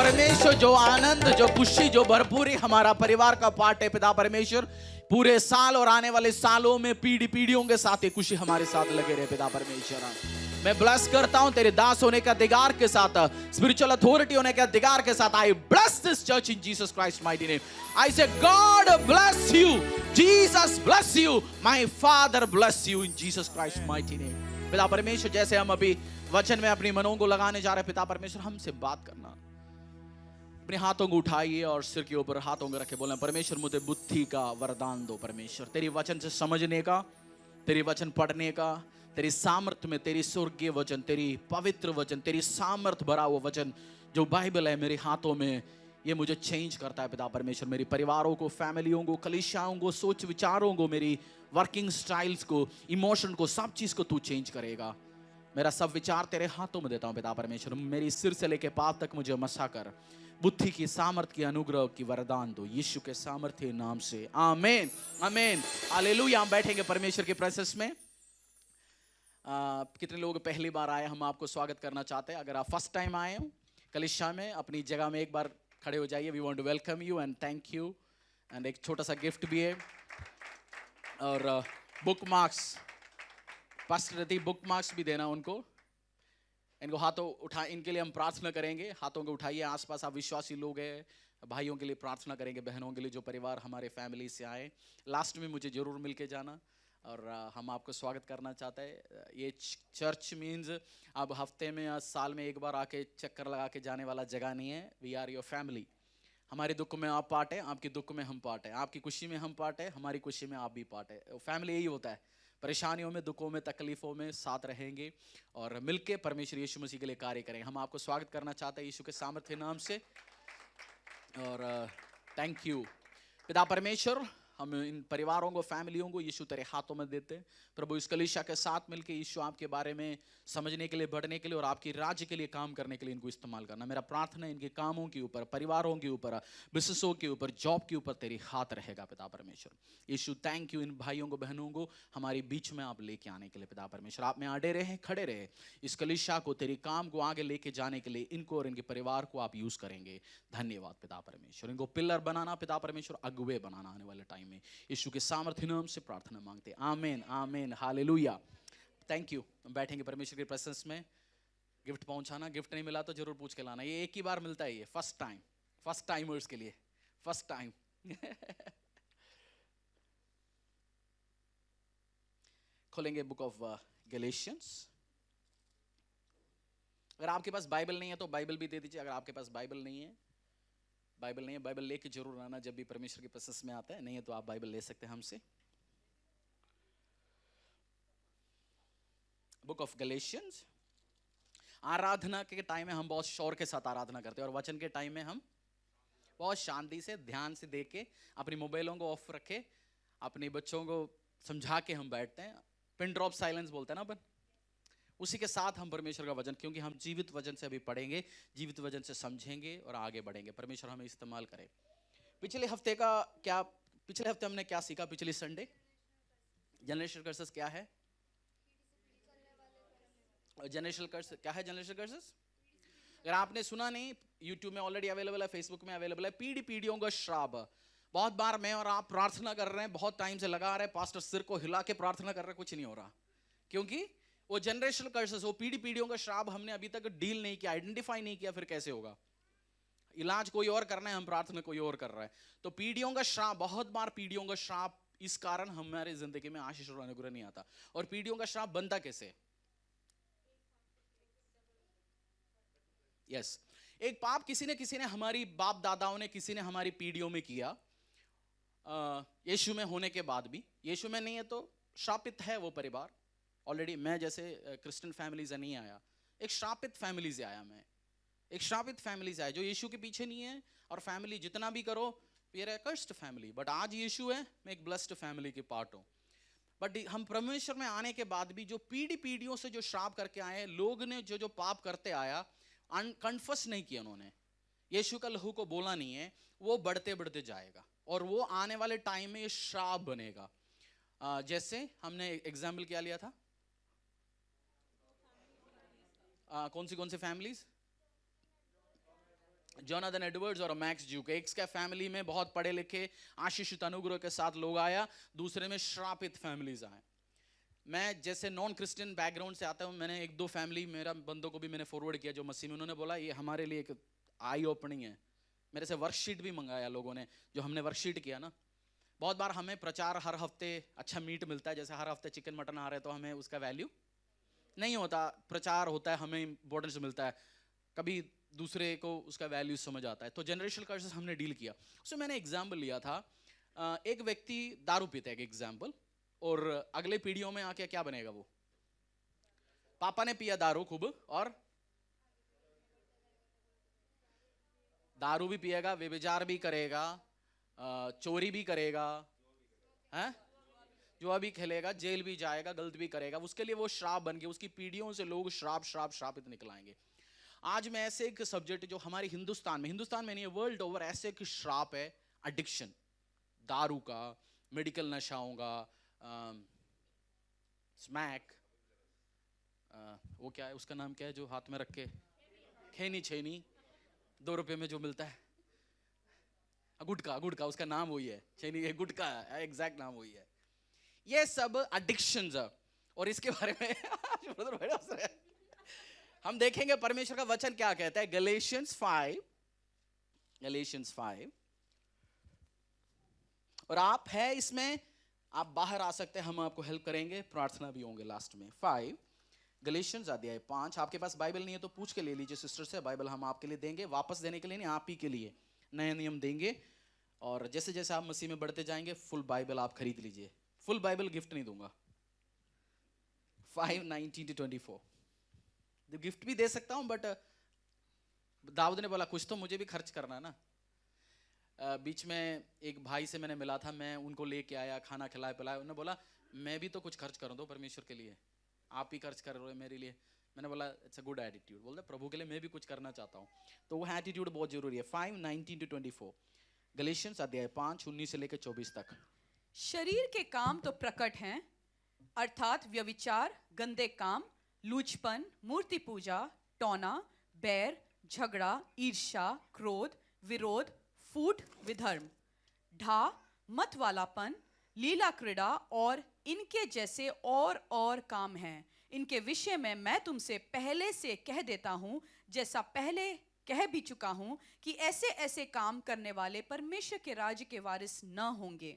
परमेश्वर जो आनंद, जो खुशी, जो भरपूरी हमारा परिवार का पार्ट है पिता परमेश्वर, पूरे साल और आने वाले सालों में पीढ़ियों के साथ ये खुशी हमारे साथ लगे रहे पिता परमेश्वर। मैं ब्लेस करता हूं तेरे दास होने के अधिकार के साथ, स्पिरिचुअल अथॉरिटी होने के अधिकार के साथ। I bless this church in Jesus Christ mighty name. I say God bless you, Jesus bless you, my father bless you in Jesus Christ mighty name. पिता परमेश्वर, जैसे हम अभी वचन में अपनी मनों को लगाने जा रहे हैं, पिता परमेश्वर हमसे बात करना। अपने हाथों को उठाइए और सिर के ऊपर हाथों को रखे बोलें, परमेश्वर मुझे बुद्धि का वरदान दो परमेश्वर, तेरी वचन से समझने का, तेरी वचन पढ़ने का, तेरी सामर्थ में, तेरी स्वर्गीय वचन, तेरी पवित्र वचन, तेरी सामर्थ भरा हुआ वचन जो बाइबल है मेरे हाथों में, ये मुझे चेंज करता है पिता परमेश्वर। मेरी परिवारों को, फैमिलियों को, कलीसियाओं को, सोच विचारों को, मेरी वर्किंग स्टाइल्स को, इमोशन को, सब चीज को तू चेंज करेगा। मेरा सब विचार तेरे हाथों में देता हूं पिता परमेश्वर। मेरी सिर से लेके पांव तक मुझे मसा कर, बुद्धि की, सामर्थ की, अनुग्रह की वरदान दो यीशु के सामर्थ्य नाम से, आमीन आमीन हालेलुया। हम बैठेंगे परमेश्वर के प्रेजेंस में। कितने लोग पहली बार आए, हम आपको स्वागत करना चाहते हैं। अगर आप फर्स्ट टाइम आए हो कलीसिया में, अपनी जगह में एक बार खड़े हो जाइए। We want to welcome you and thank you. And एक छोटा सा गिफ्ट भी है और bookmarks, pastor Rati bookmarks भी देना उनको। इनको हाथों उठा, इनके लिए हम प्रार्थना करेंगे। हाथों को उठाइए। आसपास आप विश्वासी लोग हैं, भाइयों के लिए प्रार्थना करेंगे, बहनों के लिए, जो परिवार हमारे फैमिली से आए। लास्ट में मुझे जरूर मिल के जाना और हम आपको स्वागत करना चाहते हैं। ये चर्च मीन्स अब हफ्ते में या साल में एक बार आके चक्कर लगा के जाने वाला जगह नहीं है। We are your family. हमारे दुख में आप पार्ट है, आपकी दुख में हम पार्ट है, आपकी खुशी में हम पार्ट है, हमारी खुशी में आप भी पार्ट है। फैमिली यही होता है, परेशानियों में, दुखों में, तकलीफों में साथ रहेंगे और मिलके परमेश्वर यीशु मसीह के लिए कार्य करेंगे। हम आपको स्वागत करना चाहते हैं यीशु के सामर्थ्य नाम से और थैंक यू पिता परमेश्वर। हम इन परिवारों को, फैमिलियों को यीशु तेरे हाथों में देते हैं प्रभु। इस कलीसिया के साथ मिलके यीशु आपके बारे में समझने के लिए, बढ़ने के लिए और आपकी राज्य के लिए काम करने के लिए इनको इस्तेमाल करना। मेरा प्रार्थना है इनके कामों के ऊपर, परिवारों के ऊपर, बिजनेसों के ऊपर, जॉब के ऊपर तेरी हाथ रहेगा पिता परमेश्वर यीशु। थैंक यू इन भाइयों को, बहनों को हमारे बीच में आप लेके आने के लिए पिता परमेश्वर। आप में आड़े रहे, खड़े रहे। इस कलीसिया को, तेरी काम को आगे लेके जाने के लिए इनको और इनके परिवार को आप यूज करेंगे। धन्यवाद पिता परमेश्वर। इनको पिलर बनाना पिता परमेश्वर, अगुवे बनाना आने वाले टाइम में। यीशु के सामर्थ्य नाम से प्रार्थना मांगते हैं, आमीन आमीन हालेलुया। Thank you. हम बैठेंगे परमेश्वर के प्रेजेंस में। गिफ्ट पहुंचाना, गिफ्ट नहीं मिला तो जरूर पूछ के लाना। ये एक ही बार मिलता है, ये फर्स्ट टाइम, फर्स्ट टाइमर्स के लिए फर्स्ट टाइम। खोलेंगे बुक ऑफ गैलेशियंस। अगर आपके पास बाइबल नहीं है तो बाइबल भी दे दीजिए। अगर आपके पास बाइबल नहीं है, बाइबल लेके जरूर आना जब भी परमेश्वर के प्रेजेंस में आता है। नहीं है तो आप बाइबल ले सकते हैं हमसे। Book of Galatians. आराधना के टाइम में हम बहुत शौर के साथ आराधना करते हैं और वचन के टाइम में हम बहुत शांति से, ध्यान से देख के, अपनी मोबाइलों को ऑफ रखे, अपने बच्चों को समझा के हम बैठते हैं। पिन ड्रॉप साइलेंस बोलते हैं ना अपन, उसी के साथ हम परमेश्वर का वचन, क्योंकि हम जीवित वचन से अभी पढ़ेंगे, जीवित वचन से समझेंगे और आगे बढ़ेंगे। परमेश्वर हमें इस्तेमाल करे। पिछले हफ्ते हमने क्या सीखा? पिछली संडे जनरेशनल कर्सेस क्या है? जनरेशनल कर्स क्या है? जनरेशनल कर्सेस अगर आपने सुना नहीं, यूट्यूब में ऑलरेडी अवेलेबल है, फेसबुक में अवेलेबल है। पीढ़ियों का श्राप। बहुत बार मैं और आप प्रार्थना कर रहे हैं, बहुत टाइम से लगा रहे हैं, पास्टर सिर को हिला के प्रार्थना कर रहे हैं, कुछ नहीं हो रहा, क्योंकि वो जनरेशनल कर्सेस, वो पीढ़ियों का श्राप हमने अभी तक डील नहीं किया, आइडेंटिफाई नहीं किया। फिर कैसे होगा? इलाज कोई और करना है, हम प्रार्थना कोई और कर रहा है। तो पीढ़ियों का श्राप, बहुत बार पीढ़ियों का श्राप, इस कारण हमारे जिंदगी में आशीष और अनुग्रह नहीं आता। और पीढ़ियों का श्राप बनता कैसे? यस, एक पाप किसी ने हमारी बाप दादाओं ने, किसी ने हमारी पीढ़ियों में किया। यीशु में होने के बाद भी, यीशु में नहीं है तो श्रापित है वो परिवार। ऑलरेडी मैं जैसे क्रिश्चियन फैमिली से नहीं आया, एक श्रापित फैमिली से आया। मैं एक श्रापित फैमिली से आया जो यीशु के पीछे नहीं है। और फैमिली जितना भी करो, ये है कर्स्ड फैमिली। बट आज यीशु है, मैं एक ब्लेस्ड फैमिली के पार्ट हूँ। बट हम परमेश्वर में आने के बाद भी जो पीढ़ियों से जो श्राप करके आए, लोग ने जो पाप करते आया, कन्फस नहीं किया उन्होंने, यीशु का लहू को बोला नहीं है, वो बढ़ते बढ़ते जाएगा और वो आने वाले टाइम में ये श्राप बनेगा। जैसे हमने एग्जाम्पल क्या लिया था? कौन सी फैमिलीज? जोनाथन एडवर्ड्स और मैक्स ज्यूक। एक का फैमिली में बहुत पढ़े लिखे आशीषित अनुग्रह के साथ लोग आया, दूसरे में श्रापित फैमिलीज आए। मैं जैसे नॉन क्रिश्चियन बैकग्राउंड से आता हूँ, मैंने एक दो फैमिली मेरा बंदों को भी मैंने फॉरवर्ड किया जो मसीह में, उन्होंने बोला ये हमारे लिए एक आई ओपनिंग है। मेरे से वर्कशीट भी मंगाया लोगों ने, जो हमने वर्कशीट किया ना। बहुत बार हमें प्रचार हर हफ्ते अच्छा मीट मिलता है, जैसे हर हफ्ते चिकन मटन आ रहा है तो हमें उसका वैल्यू नहीं होता। प्रचार होता है, हमें इंपॉर्टेंस मिलता है, कभी दूसरे को उसका वैल्यू समझ आता है। तो जनरेशनल कर्सेस हमने डील किया। उसमें मैंने एग्जाम्पल लिया था, एक व्यक्ति दारू पीता है, एक एग्जाम्पल, और अगले पीढ़ियों में आके क्या बनेगा वो? पापा ने पिया दारू खूब, और दारू भी पिएगा, व्यभिचार भी करेगा, चोरी भी करेगा, हैं, जुआ भी खेलेगा, जेल भी जाएगा, गलत भी करेगा। उसके लिए वो श्राप बन गया, उसकी पीढ़ियों से लोग श्रापित निकलाएंगे। आज मैं ऐसे एक सब्जेक्ट जो हमारे हिंदुस्तान में नहीं, वर्ल्ड ओवर ऐसे एक श्राप है, एडिक्शन, दारू का, मेडिकल नशाओं का, स्मैक, वो क्या है उसका नाम क्या है जो हाथ में रख के, खैनी छेनी, 2 रुपए में जो मिलता है, गुटखा, उसका नाम वही है, छेनी गुटखा, एग्जैक्ट नाम वही है। ये सब एडिक्शंस है, और इसके बारे में हम देखेंगे परमेश्वर का वचन क्या कहता है। गलेशियंस 5, और आप है इसमें, आप बाहर आ सकते हैं, हम आपको हेल्प करेंगे, प्रार्थना भी होंगे लास्ट में। 5 गलेशियंस अध्याय 5। आपके पास बाइबल नहीं है तो पूछ के ले लीजिए सिस्टर से, बाइबल हम आपके लिए देंगे, वापस देने के लिए नहीं, आप ही के लिए नए नियम देंगे। और जैसे जैसे आप मसीह में बढ़ते जाएंगे, फुल बाइबल आप खरीद लीजिए। फुल बाइबल गिफ्ट नहीं दूंगा। 5:19 to 24 गिफ्ट भी दे सकता हूं, बट दाऊद ने बोला कुछ तो मुझे भी खर्च करना है ना। बीच में एक भाई से मैंने मिला था, मैं उनको लेके आया, खाना खिलाया पिलाया, उन्होंने बोला मैं भी तो कुछ खर्च कर दो परमेश्वर के लिए, आप ही खर्च कर रहे हो मेरे लिए। मैंने बोला इट्स अ गुड एटीट्यूड, बोलते प्रभु के लिए मैं भी कुछ करना चाहता हूँ, तो वो एटीट्यूड बहुत जरूरी है। 5:19 to 24 गलेशियंस अध्याय 5 19 से लेकर 24 तक। शरीर के काम तो प्रकट हैं, अर्थात व्यभिचार, गंदे काम, लूचपन, मूर्ति पूजा, टोना, बैर, झगड़ा, ईर्ष्या, क्रोध, विरोध, फूट, विधर्म, ढा, मत वालापन, लीला क्रीड़ा और इनके जैसे और काम हैं। इनके विषय में मैं तुमसे पहले से कह देता हूं, जैसा पहले कह भी चुका हूं, कि ऐसे ऐसे काम करने वाले परमेश्वर के राज्य के वारिस न होंगे।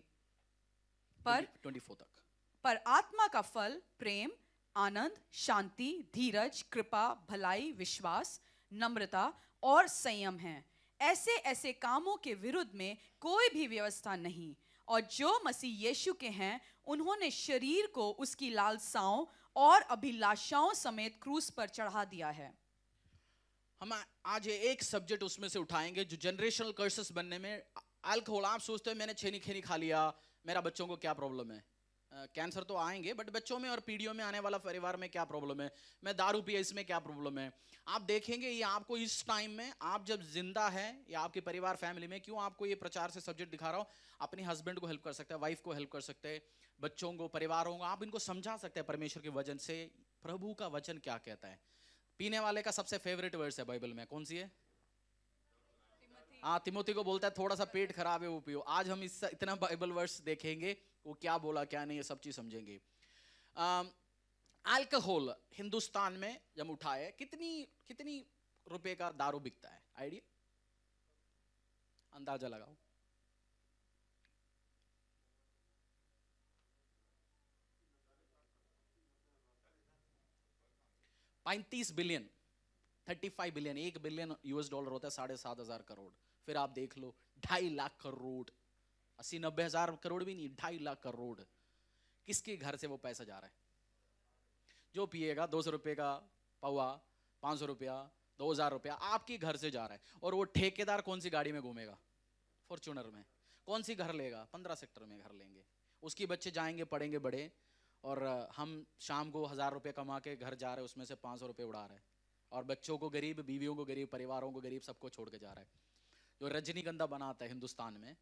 24 तक। पर आत्मा का फल प्रेम, आनंद, शांति, धीरज, कृपा, भलाई, विश्वास, नम्रता और संयम है। ऐसे ऐसे कामों के विरुद्ध में कोई भी व्यवस्था नहीं। और जो मसीह यीशु के हैं, उन्होंने शरीर को उसकी लालसाओं और अभिलाषाओं समेत क्रूस पर चढ़ा दिया है। हम आज एक सब्जेक्ट उसमें से उठाएंगे जो जनरेशनल कर्सेस बनने में। अल्कोहल, आप सोचते हो मैंने छेनी खेनी खा लिया, मेरा बच्चों को क्या प्रॉब्लम है? कैंसर तो आएंगे, बट बच्चों में और पीढ़ियों में आने वाला परिवार में क्या प्रॉब्लम है? मैं दारू पिया, इसमें क्या प्रॉब्लम है? आप देखेंगे ये आपको इस टाइम में, आप जब जिंदा है या आपके परिवार फैमिली में, क्यों आपको ये प्रचार से सब्जेक्ट दिखा रहा हूँ, अपने हस्बैंड को हेल्प कर सकते हैं, वाइफ को हेल्प कर सकते हैं, बच्चों को, परिवारों को आप इनको समझा सकते हैं परमेश्वर के वचन से, प्रभु का वचन क्या कहता है। पीने वाले का सबसे फेवरेट वर्स है बाइबल में, कौन सी है? हाँ, तिमोथी को बोलता है थोड़ा सा पेट खराब है वो पियो। आज हम इस इतना बाइबल वर्स देखेंगे, वो क्या बोला क्या नहीं, ये सब चीज समझेंगे। अल्कोहल हिंदुस्तान में जब उठाए, कितनी रुपए का दारू बिकता है? आइडिया, अंदाजा लगाओ। 35 billion, 35 billion, 1 billion US dollar होता है 7,500 करोड़। फिर आप देख लो 2.5 लाख करोड़, 80-90 हजार करोड़ भी नहीं, 2.5 लाख करोड़। किसके घर से वो पैसा जा रहा है? जो पिएगा 200 रुपए का पौवा, 500 रुपया, 2,000 रुपया आपके घर से जा रहा है। और वो ठेकेदार कौन सी गाड़ी में घूमेगा? फॉर्च्यूनर में। कौन सी घर लेगा? 15 सेक्टर में घर लेंगे। उसके बच्चे जाएंगे पढ़ेंगे बड़े, और हम शाम को 1,000 रुपये कमा के घर जा रहे हैं, उसमें से 500 रुपये उड़ा रहे हैं, और बच्चों को गरीब, बीवियों को गरीब, परिवारों को गरीब, सबको छोड़ के जा रहा है। जो रजनीगंधा बनाता है हिंदुस्तान में,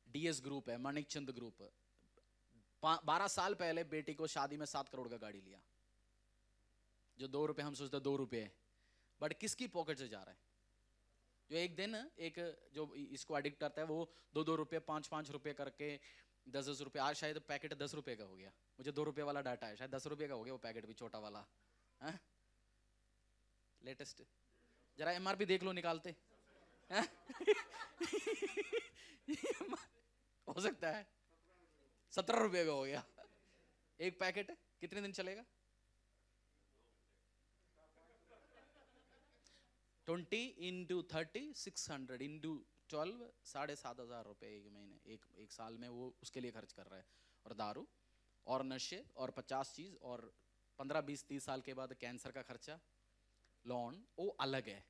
डीएस ग्रुप है, माणिकचंद ग्रुप, 12 साल पहले बेटी को शादी में 7 करोड़ का गाड़ी लिया। जो 2 रुपए हम सोचते 2 रुपए है, बट किसकी पॉकेट से जा रहा है? जो एक दिन एक जो इसको एडिक्ट करता है वो 2-2 रुपये 5-5 रुपये करके 10-10 रुपये, आज शायद पैकेट 10 रुपये का हो गया, मुझे 2 रुपये वाला डाटा है, शायद 10 रुपये का हो गया वो पैकेट भी छोटा वाला। लेटेस्ट जरा एमआरपी देख लो निकालते हैं? हो सकता है 17 रुपये का हो गया एक पैकेट। कितने दिन चलेगा? 20 इंटू 30 600 इंटू 12 7,500 रुपये एक महीने, एक साल में वो उसके लिए खर्च कर रहा है। और दारू और नशे और 50 चीज और 15-20-30 साल के बाद कैंसर का खर्चा, लोन, वो अलग है।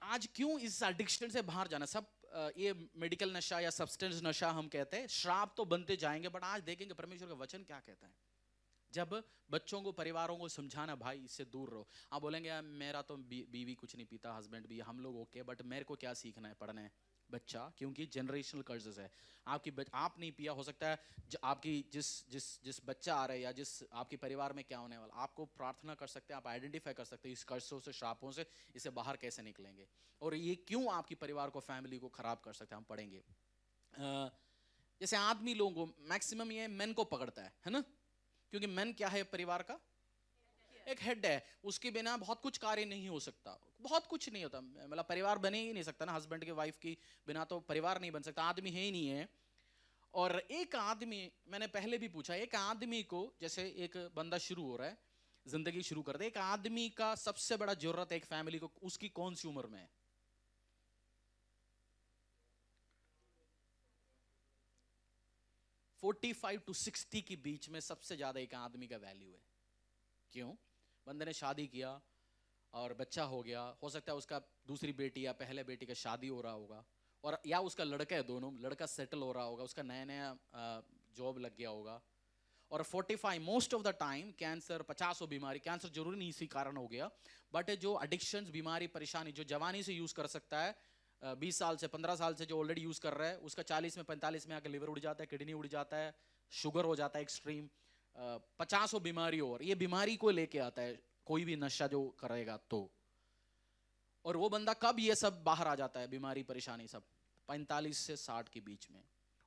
आज क्यों इस एडिक्शन से बाहर जाना? सब ये मेडिकल नशा या सब्सटेंस नशा हम कहते हैं, श्राप तो बनते जाएंगे, बट आज देखेंगे परमेश्वर का वचन क्या कहता है। जब बच्चों को, परिवारों को समझाना, भाई इससे दूर रहो। आप बोलेंगे यार मेरा तो बीवी कुछ नहीं पीता, हस्बैंड भी, हम लोग ओके, बट मेरे को क्या सीखना है, पढ़ना है बच्चा, क्योंकि जनरेशनल कर्जेस है। आप नहीं पिया, हो सकता है आपकी जिस बच्चा आ रहा है या जिस आपके परिवार में क्या होने वाला, आपको प्रार्थना कर सकते हैं, आप आइडेंटिफाई कर सकते हैं इस कर्जों से, श्रापों से, इसे बाहर कैसे निकलेंगे और ये क्यों आपकी परिवार को, फैमिली को खराब कर सकते हैं, हम पढ़ेंगे। जैसे आदमी लोगों को मैक्सिमम ये मेन को पकड़ता है ना, क्योंकि मेन क्या है, परिवार का एक हेड है, उसके बिना बहुत कुछ कार्य नहीं हो सकता, बहुत कुछ नहीं होता, मतलब परिवार बने ही नहीं सकता ना, हस्बैंड के वाइफ की बिना तो परिवार नहीं बन सकता, आदमी है ही नहीं है। और एक आदमी, मैंने पहले भी पूछा, एक आदमी को, जैसे एक बंदा शुरू हो रहा है, जिंदगी शुरू कर दे, एक आदमी का सबसे बड़ा जरूरत है एक फैमिली को, उसकी कौन सी उम्र में है? 45 to 60 के बीच में सबसे ज्यादा एक आदमी का वैल्यू है। क्यों? बंदे ने शादी किया और बच्चा हो गया, हो सकता है उसका दूसरी बेटी या पहले बेटी का शादी हो रहा होगा, और या उसका लड़का है, दोनों लड़का सेटल हो रहा होगा, उसका नया नया जॉब लग गया होगा। और 45 most of the time cancer, 50 हो बीमारी, कैंसर जरूरी नहीं इसी कारण हो गया, बट जो एडिक्शंस, बीमारी, परेशानी जो जवानी से यूज कर सकता है, 20 साल से, 15 साल से जो ऑलरेडी यूज कर रहा है, उसका 40 में 45 में आकर लिवर उड़ जाता है, किडनी उड़ जाता है, शुगर हो जाता है एक्सट्रीम, 50 बीमारी, और ये बीमारी को लेके आता है कोई भी नशा जो करेगा तो। और वो बंदा कब ये सब बाहर आ जाता है, बीमारी, परेशानी सब 45 से 60 के बीच में।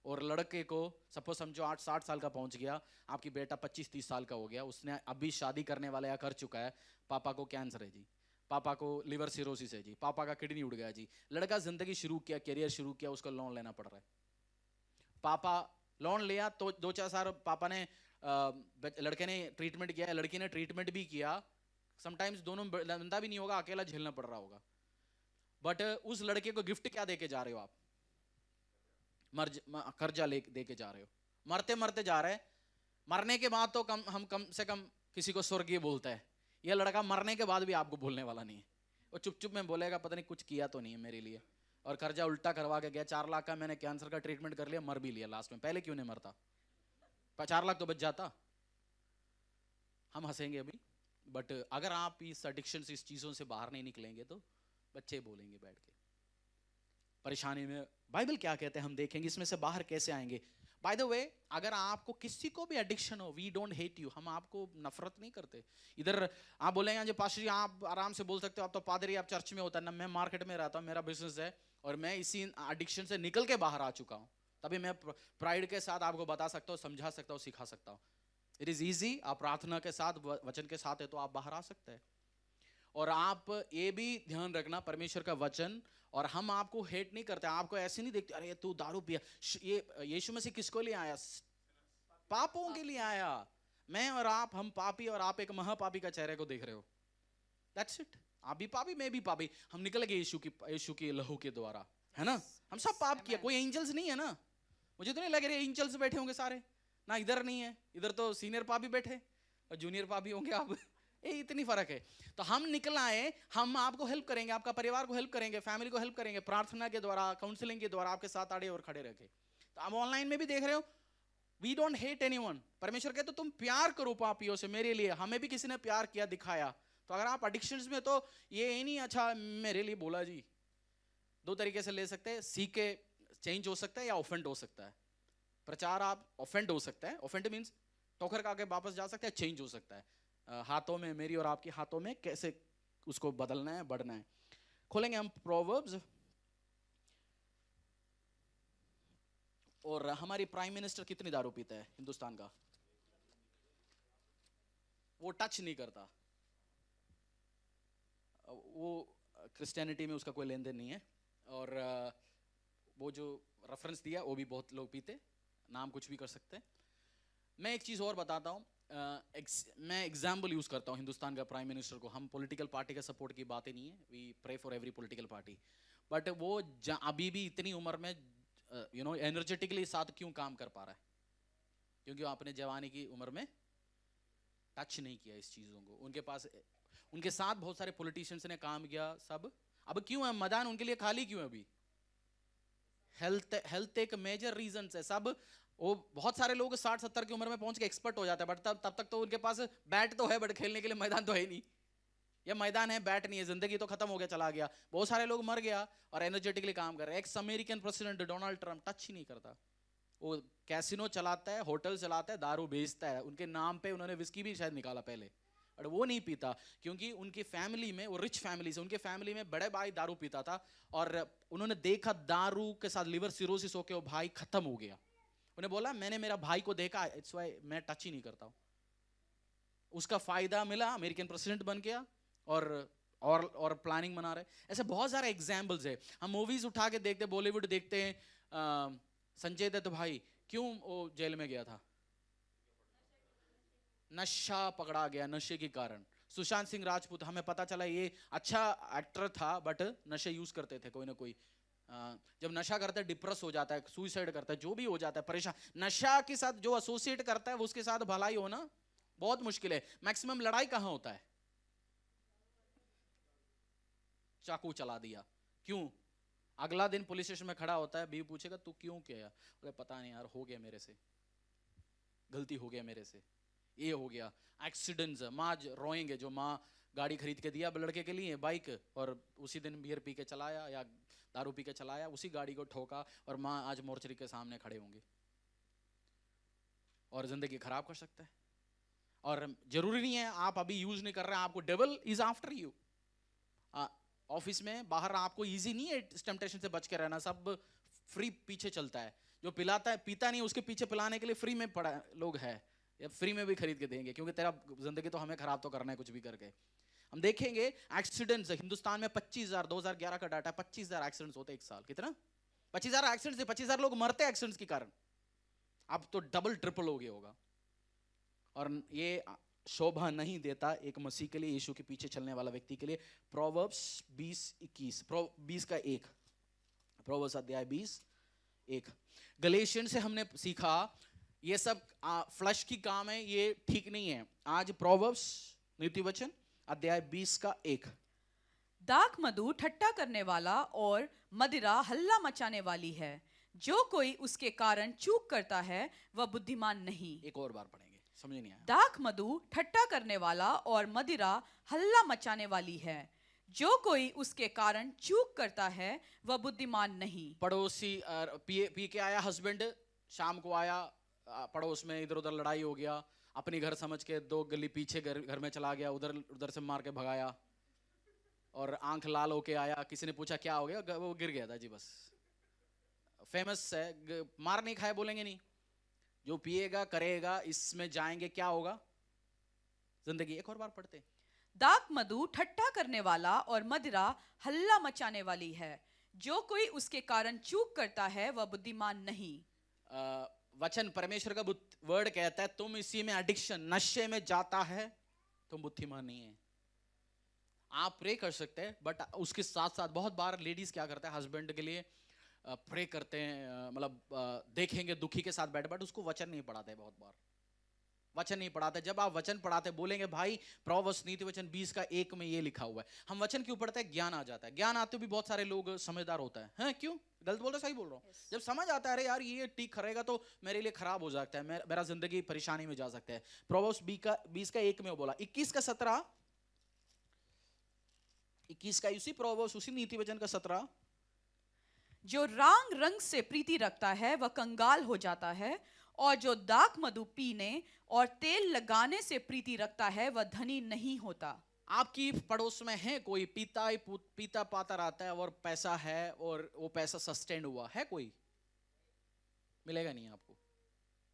और लड़के को सपोज समझो 8-60 साल का पहुंच गया, आपकी बेटा 25-30 साल का हो गया, उसने अभी शादी करने वाला या कर चुका है, पापा को कैंसर है जी, पापा को लिवर सिरोसिस है जी, पापा का किडनी उड़ गया जी, लड़का जिंदगी शुरू किया, करियर शुरू किया, उसको लोन लेना पड़ रहा है। पापा लोन लिया तो 2-4 साल पापा ने, लड़के ने ट्रीटमेंट किया, लड़की ने ट्रीटमेंट भी किया, समटाइम्स दोनों बंदा भी नहीं होगा, अकेला झेलना पड़ रहा होगा, बट उस लड़के को गिफ्ट क्या देके जा रहे हो आप? कर्जा दे के जा रहे हो, मरते मरते जा रहे हैं। मरने के बाद तो कम से कम किसी को स्वर्गीय बोलता है, यह लड़का मरने के बाद भी आपको बोलने वाला नहीं है, वो चुप चुप में बोलेगा पता नहीं कुछ किया तो नहीं है मेरे लिए, और कर्जा उल्टा करवा के गया, 4 लाख का मैंने कैंसर का ट्रीटमेंट कर लिया, मर भी लिया लास्ट में, पहले क्यों नहीं मरता? 4 लाख तो बच जाता। हम हंसेंगे अभी, बट अगर आप इस एडिक्शन से, इस चीजों से बाहर नहीं निकलेंगे तो बच्चे बोलेंगे बैठ के परेशानी में। बाइबल क्या कहते हैं हम देखेंगे, इसमें से बाहर कैसे आएंगे। बाय द वे, अगर आपको किसी को भी एडिक्शन हो, वी डोंट हेट यू, हम आपको नफरत नहीं करते। इधर आप बोलेंगे जो पास्टर जी आप आराम से बोल सकते हो, आप तो पादरी, आप चर्च में होता है ना, मैं मार्केट में रहता हूँ, मेरा बिजनेस है और मैं इसी एडिक्शन से निकल के बाहर आ चुका हूँ, तभी मैं प्राइड के साथ आपको बता सकता हूँ, समझा सकता हूँ, सिखा सकता हूँ। इट इज ईजी, आप प्रार्थना के साथ, वचन के साथ है तो आप बाहर आ सकते हैं। और आप ये भी ध्यान रखना, परमेश्वर का वचन, और हम आपको हेट नहीं करते, आपको ऐसे नहीं देखते अरे तू दारू पिया। ये यीशु मसीह किसको लिए आया? पापों के लिए आया। मैं और आप, हम पापी, और आप एक महापापी का चेहरे को देख रहे हो, दैट्स इट। आप भी पापी, मैं भी पापी, हम निकल गए यीशु की लहू के द्वारा, है ना। हम सब पाप किया, कोई एंजल्स नहीं है ना, मुझे तो नहीं लग रहा एंजल्स बैठे होंगे सारे ना, इधर नहीं है, इधर तो सीनियर पापी बैठे और जूनियर पापी होंगे आप, इतनी फर्क है। तो हम निकल आए, हम आपको हेल्प करेंगे, आपका परिवार को हेल्प करेंगे, फैमिली को हेल्प करेंगे, प्रार्थना के द्वारा, काउंसलिंग के द्वारा आपके साथ आड़े और खड़े रखे। तो आप ऑनलाइन में भी देख रहे हो, वी डोंट हेट एनीवन। परमेश्वर कहते तुम प्यार करो पापियों से, मेरे लिए, हमें भी किसी ने प्यार किया, दिखाया। तो अगर आप एडिक्शंस में, तो ये नहीं अच्छा मेरे लिए बोला जी, 2 तरीके से ले सकते हैं, सीख के चेंज हो सकता है या ऑफेंड हो सकता है। प्रचार आप ऑफेंड हो सकता है, ऑफेंड मींस ठोकर खा के वापस जा सकता है, चेंज हो सकता है। हाथों में, मेरी और आपके हाथों में कैसे उसको बदलना है, बढ़ना है। खोलेंगे हम प्रोवर्ब्स, और हमारी प्राइम मिनिस्टर कितनी दारू पीता है हिंदुस्तान का? वो टच नहीं करता, वो क्रिश्चियनिटी में उसका कोई लेन देन नहीं है। और वो जो रेफरेंस दिया वो भी बहुत लोग पीते, नाम कुछ भी कर सकते हैं। मैं एक चीज़ और बताता हूँ, मैं एग्जाम्पल यूज़ करता हूँ हिंदुस्तान का प्राइम मिनिस्टर को। हम पॉलिटिकल पार्टी का सपोर्ट की बातें नहीं है, we pray for every political party, but वो अभी भी इतनी उम्र में एनर्जेटिकली साथ क्यों काम कर पा रहा है? क्योंकि वो अपने जवानी की उम्र में टच नहीं किया इस चीज़ों को। उनके पास, उनके साथ बहुत सारे पॉलिटिशियंस ने काम किया सब। अब क्यों है मैदान उनके लिए खाली क्यों है अभी? हेल्थ एक मेजर रीजन है सब। वो बहुत सारे लोग 60-70 की उम्र में पहुंच के एक्सपर्ट हो जाते हैं, बट तब तक तो उनके पास बैट तो है, बट खेलने के लिए मैदान तो है ही नहीं। या मैदान है, बैट नहीं है, जिंदगी तो खत्म हो गया, चला गया। बहुत सारे लोग मर गया और एनर्जेटिकली काम कर रहे हैं। Ex American president Donald Trump touch ही नहीं करता। वो कैसीनो चलाता है, होटल चलाता है, दारू बेचता है, उनके नाम पे उन्होंने विस्की भी शायद निकाला पहले, और वो नहीं पीता क्योंकि उनकी फैमिली में, वो रिच फैमिली से, उनके फैमिली में बड़े भाई दारू पीता था और उन्होंने देखा दारू के साथ लिवर सिरोसिस होके वो भाई खत्म हो गया। उन्हें बोला मैंने मेरा भाई को देखा, इट्स व्हाई मैं टच ही नहीं करता हूं। उसका फायदा मिला, अमेरिकन प्रेसिडेंट बन गया और प्लानिंग बना रहे। ऐसे बहुत सारे एग्जाम्पल्स है। हम मूवीज उठा के देखते, बॉलीवुड देखते हैं, संजय दत्त भाई क्यों वो जेल में गया था? नशा पकड़ा गया, नशे के कारण। सुशांत सिंह राजपूत, हमें पता चला ये अच्छा एक्टर था बट नशे यूज करते थे कोई ना कोई। जब नशा करता है डिप्रेस हो जाता है, सुसाइड करता है, जो भी हो जाता है, परेशान। नशा के साथ जो एसोसिएट करता है उसके साथ भलाई होना बहुत मुश्किल है। मैक्सिमम लड़ाई कहां होता है? चाकू चला दिया, क्यों? अगला दिन पुलिस स्टेशन में खड़ा होता है, बीवी पूछेगा तू क्यों किया? बोले पता नहीं यार, हो गया मेरे से, गलती हो गया मेरे से, ये हो गया। एक्सीडेंट्स, माँ रोएंगे, जो माँ गाड़ी खरीद के दिया लड़के के लिए बाइक, और उसी दिन बियर पी के चलाया या दारू पी के चलाया, उसी गाड़ी को ठोका, और माँ आज मोर्चरी के सामने खड़े होंगे और जिंदगी खराब कर सकता है। और जरूरी नहीं है आप अभी यूज नहीं कर रहे हैं, आपको devil is after you. Office में बाहर आपको इजी नहीं है इस टेम्पटेशन से बच के रहना, सब फ्री पीछे चलता है। जो पिलाता है पीता नहीं, उसके पीछे पिलाने के लिए फ्री में पड़ा लोग है, या फ्री में भी खरीद के देंगे, क्योंकि तेरा जिंदगी तो हमें खराब तो करना है कुछ भी करके। हम देखेंगे एक्सीडेंट्स हिंदुस्तान में 25,000, 2011 का डाटा, 25,000 एक्सीडेंट्स होते एक साल। कितना? 25,000 एक्सीडेंट्स से 25,000 लोग मरते एक्सीडेंट्स के कारण। अब तो डबल ट्रिपल हो गया होगा। और ये शोभा नहीं देता एक मसीह के लिए, यीशु के पीछे चलने वाला व्यक्ति के लिए। प्रोवर्ब्स 20:21, 20 का 1, प्रोवर्ब्स अध्याय 20:1। गलेशियन से हमने सीखा ये सब फ्लश की काम है, ये ठीक नहीं है। आज प्रोवर्ब्स नीति वचन अध्याय 20 का 1। दाख मधु ठट्टा करने वाला और मदिरा हल्ला मचाने वाली है, जो कोई उसके कारण चूक करता है वह बुद्धिमान नहीं। एक और बार पढ़ेंगे, समझ नहीं आया। दाख मधु ठट्टा करने वाला और मदिरा हल्ला मचाने वाली है, जो कोई उसके कारण चूक करता है वह बुद्धिमान नहीं। पड़ोसी पी के आया, हस्बैंड शाम को आया, पड़ोस में इधर उधर लड़ाई हो गया, अपनी घर समझ के 2 गली पीछे घर में चला गया, उधर से मार के भगाया, और आंख लाल होके आया। किसी ने पूछा क्या हो गया? वो गिर गया था जी, बस। फेमस है, मार नहीं खाए बोलेंगे नहीं। जो पिएगा करेगा, इसमें जाएंगे, क्या होगा जिंदगी? एक और बार पढ़ते। दाख मधु ठट्टा करने वाला और मदिरा हल्ला मचाने वाली है, जो कोई उसके कारण चूक करता है वह बुद्धिमान नहीं। वचन परमेश्वर का वर्ड कहता है तुम इसी में एडिक्शन, नशे में जाता है, तुम बुद्धिमान नहीं है। आप प्रे कर सकते हैं, बट उसके साथ साथ बहुत बार लेडीज क्या करते हैं, हस्बैंड के लिए प्रे करते हैं, मतलब देखेंगे दुखी के साथ बैठ, बट उसको वचन नहीं पढ़ाते। बहुत बार वचन नहीं पढ़ाते। जब आप वचन पढ़ाते, बोलेंगे भाई प्रोवर्ब्स नीति वचन 20 का 1 में ये लिखा हुआ है। हम वचन क्यों पढ़ते हैं? ज्ञान आ जाता है। ज्ञान आते भी बहुत सारे लोग समझदार होता है क्यों? गलत बोल रहा, सही बोल रहा हूँ? जब समझ आता है अरे यार ये ठीक करेगा तो मेरे लिए खराब हो सकता है, मेरा जिंदगी परेशानी में जा सकता है। प्रोवर्ब्स 20 का 1 में वो बोला। 21 का 17, 21 का उसी प्रोवर्ब्स, उसी नीति वचन का 17। जो रांग रंग से प्रीति रखता है वह कंगाल हो जाता है, और जो दाख मधु पीने और तेल लगाने से प्रीति रखता है वह धनी नहीं होता। आपकी पड़ोस में है कोई पीता पाता रहता है और पैसा है और वो पैसा सस्टेन हुआ है? कोई मिलेगा नहीं आपको।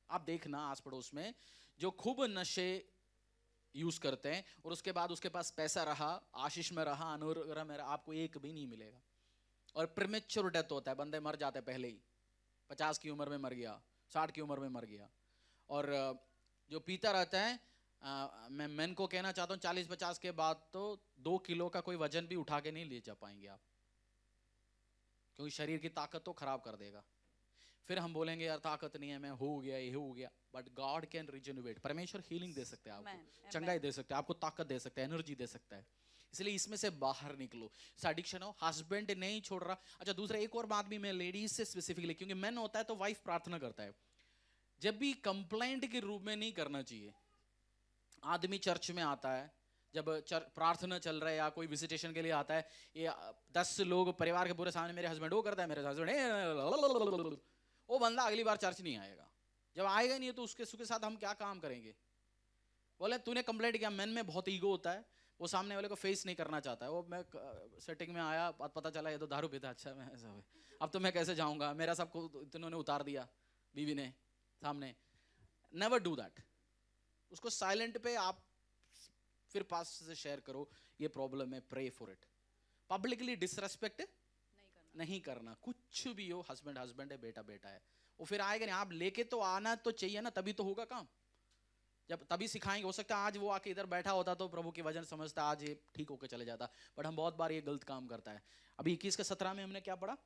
आप देखना आस पड़ोस में जो खूब नशे यूज करते हैं और उसके बाद उसके पास पैसा रहा, आशीष में रहा, अनुग्रह में रहा, आपको एक भी नहीं मिलेगा। और प्रीमेच्योर डेथ होता है, बंदे मर जाते हैं पहले ही, 50 की उम्र में मर गया, 60 की उम्र में मर गया। और जो पीता रहता है, मैं मेन को कहना चाहता हूँ 40-50 के बाद तो 2 किलो का कोई वजन भी उठा के नहीं ले जा पाएंगे आप, क्योंकि शरीर की ताकत तो खराब कर देगा। फिर हम बोलेंगे यार ताकत नहीं है, मैं हो गया, ये हो गया, बट गॉड कैन रिजेन्युएट। परमेश्वर हीलिंग दे सकते हैं आपको, चंगाई दे सकते हैं आपको, ताकत दे सकते हैं, एनर्जी दे सकता है। इसलिए इसमें से बाहर निकलो। एडिक्शन हो, हस्बैंड नहीं छोड़ रहा। अच्छा, दूसरा एक और बात भी मैं लेडीज से स्पेसिफिकली, क्योंकि मैन होता है तो वाइफ प्रार्थना करता है, जब भी कंप्लेंट के रूप में नहीं करना चाहिए। आदमी चर्च में आता है, जब प्रार्थना चल रहा है या कोई विजिटेशन के लिए आता है, ये 10 लोग परिवार के पूरे सामने, मेरे हस्बैंड वो करता है, मेरे हस्बैंड, वो बंदा अगली बार चर्च नहीं आएगा। जब आएगा नहीं तो उसके साथ हम क्या काम करेंगे? बोले तूने कंप्लेंट किया। मैन में बहुत ईगो होता है, वो सामने वाले को फेस नहीं करना चाहता है। वो मैं सेटिंग में आया, पता चला ये तो दारू पीता, अच्छा मैं ऐसा है, अब तो मैं कैसे जाऊंगा, मेरा सबको इन्होंने उतार दिया बीवी ने सामने। Never do that. उसको साइलेंट पे आप फिर पास से शेयर करो, ये प्रॉब्लम है, pray for it. Publicly disrespect नहीं करना, कुछ भी हो, हस्बैंड हस्बैंड है, बेटा बेटा है। वो फिर आएगा नहीं, आप लेके तो आना तो चाहिए ना, तभी तो होगा काम। जब तभी सिखाएंगे। हो सकता है आज वो आके इधर बैठा होता तो प्रभु की वजन समझता, आज ये ठीक होकर चले जाता, बट हम बहुत बार ये गलत काम करता है। अभी 21 के 17 में हमने क्या पढ़ा?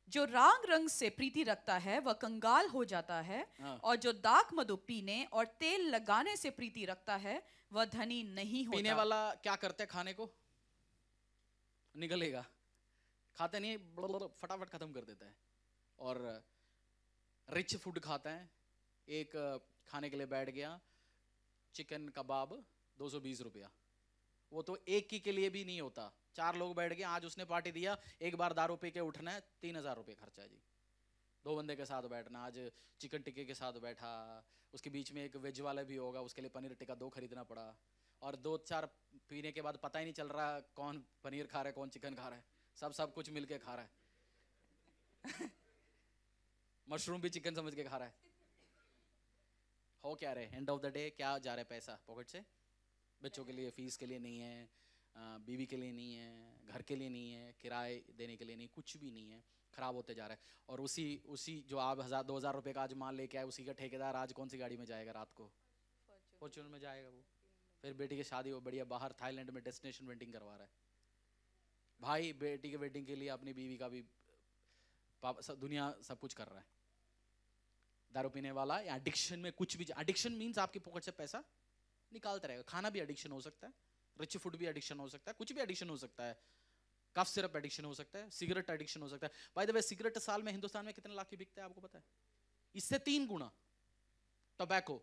जो राग रंग से प्रीति रखता है वह कंगाल हो जाता है, और जो दाख मधु पीने और तेल लगाने से प्रीति रखता है वह धनी नहीं होता। पीने वाला क्या करते हैं? खाने को निगलेगा, खाते नहीं, फटाफट खत्म कर देता है। और रिच फूड खाता है। एक खाने के लिए बैठ गया, चिकन कबाब 220 रुपया, वो तो एक ही के लिए भी नहीं होता, 4 लोग बैठ गए, आज उसने पार्टी दिया, एक बार दारू पी के उठना है, 3000 रुपये खर्चा है जी। 2 बंदे के साथ बैठना, आज चिकन टिक्के के साथ बैठा, उसके बीच में एक वेज वाला भी होगा, उसके लिए पनीर टिक्का 2 खरीदना पड़ा, और 2-4 पीने के बाद पता ही नहीं चल रहा कौन पनीर खा रहा है, कौन चिकन खा रहा है, सब कुछ मिलके खा रहा है। मशरूम भी चिकन समझ के खा रहा है। हो क्या रहे, एंड ऑफ द डे क्या जा रहा है? पैसा पॉकेट से। बच्चों के लिए फीस के लिए नहीं है, बीवी के लिए नहीं है, घर के लिए नहीं है, किराए देने के लिए नहीं, कुछ भी नहीं है, खराब होते जा रहा है। और उसी जो आप 1000-2000 रुपये का आज माल लेके आए, उसी का ठेकेदार आज कौन सी गाड़ी में जाएगा रात को? फॉर्च्यूनर में जाएगा वो। फिर बेटी की शादी हो, बढ़िया बाहर थाईलैंड में डेस्टिनेशन वेडिंग करवा रहा है। भाई बेटी के वेडिंग के लिए अपनी बीवी का भी दुनिया सब कुछ कर रहा है। दारू पीने वाला या एडिक्शन में कुछ भी, एडिक्शन मींस आपकी पॉकेट से पैसा निकालता रहेगा। खाना भी एडिक्शन हो सकता है, रिच फूड भी एडिक्शन हो सकता है, कुछ भी एडिक्शन हो सकता है, कफ सिरप एडिक्शन हो सकता है, सिगरेट एडिक्शन हो सकता है। बाय द वे, सिगरेट साल में हिंदुस्तान में कितने लाख की बिकता है आपको पता है? इससे 3 गुना। टोबैको,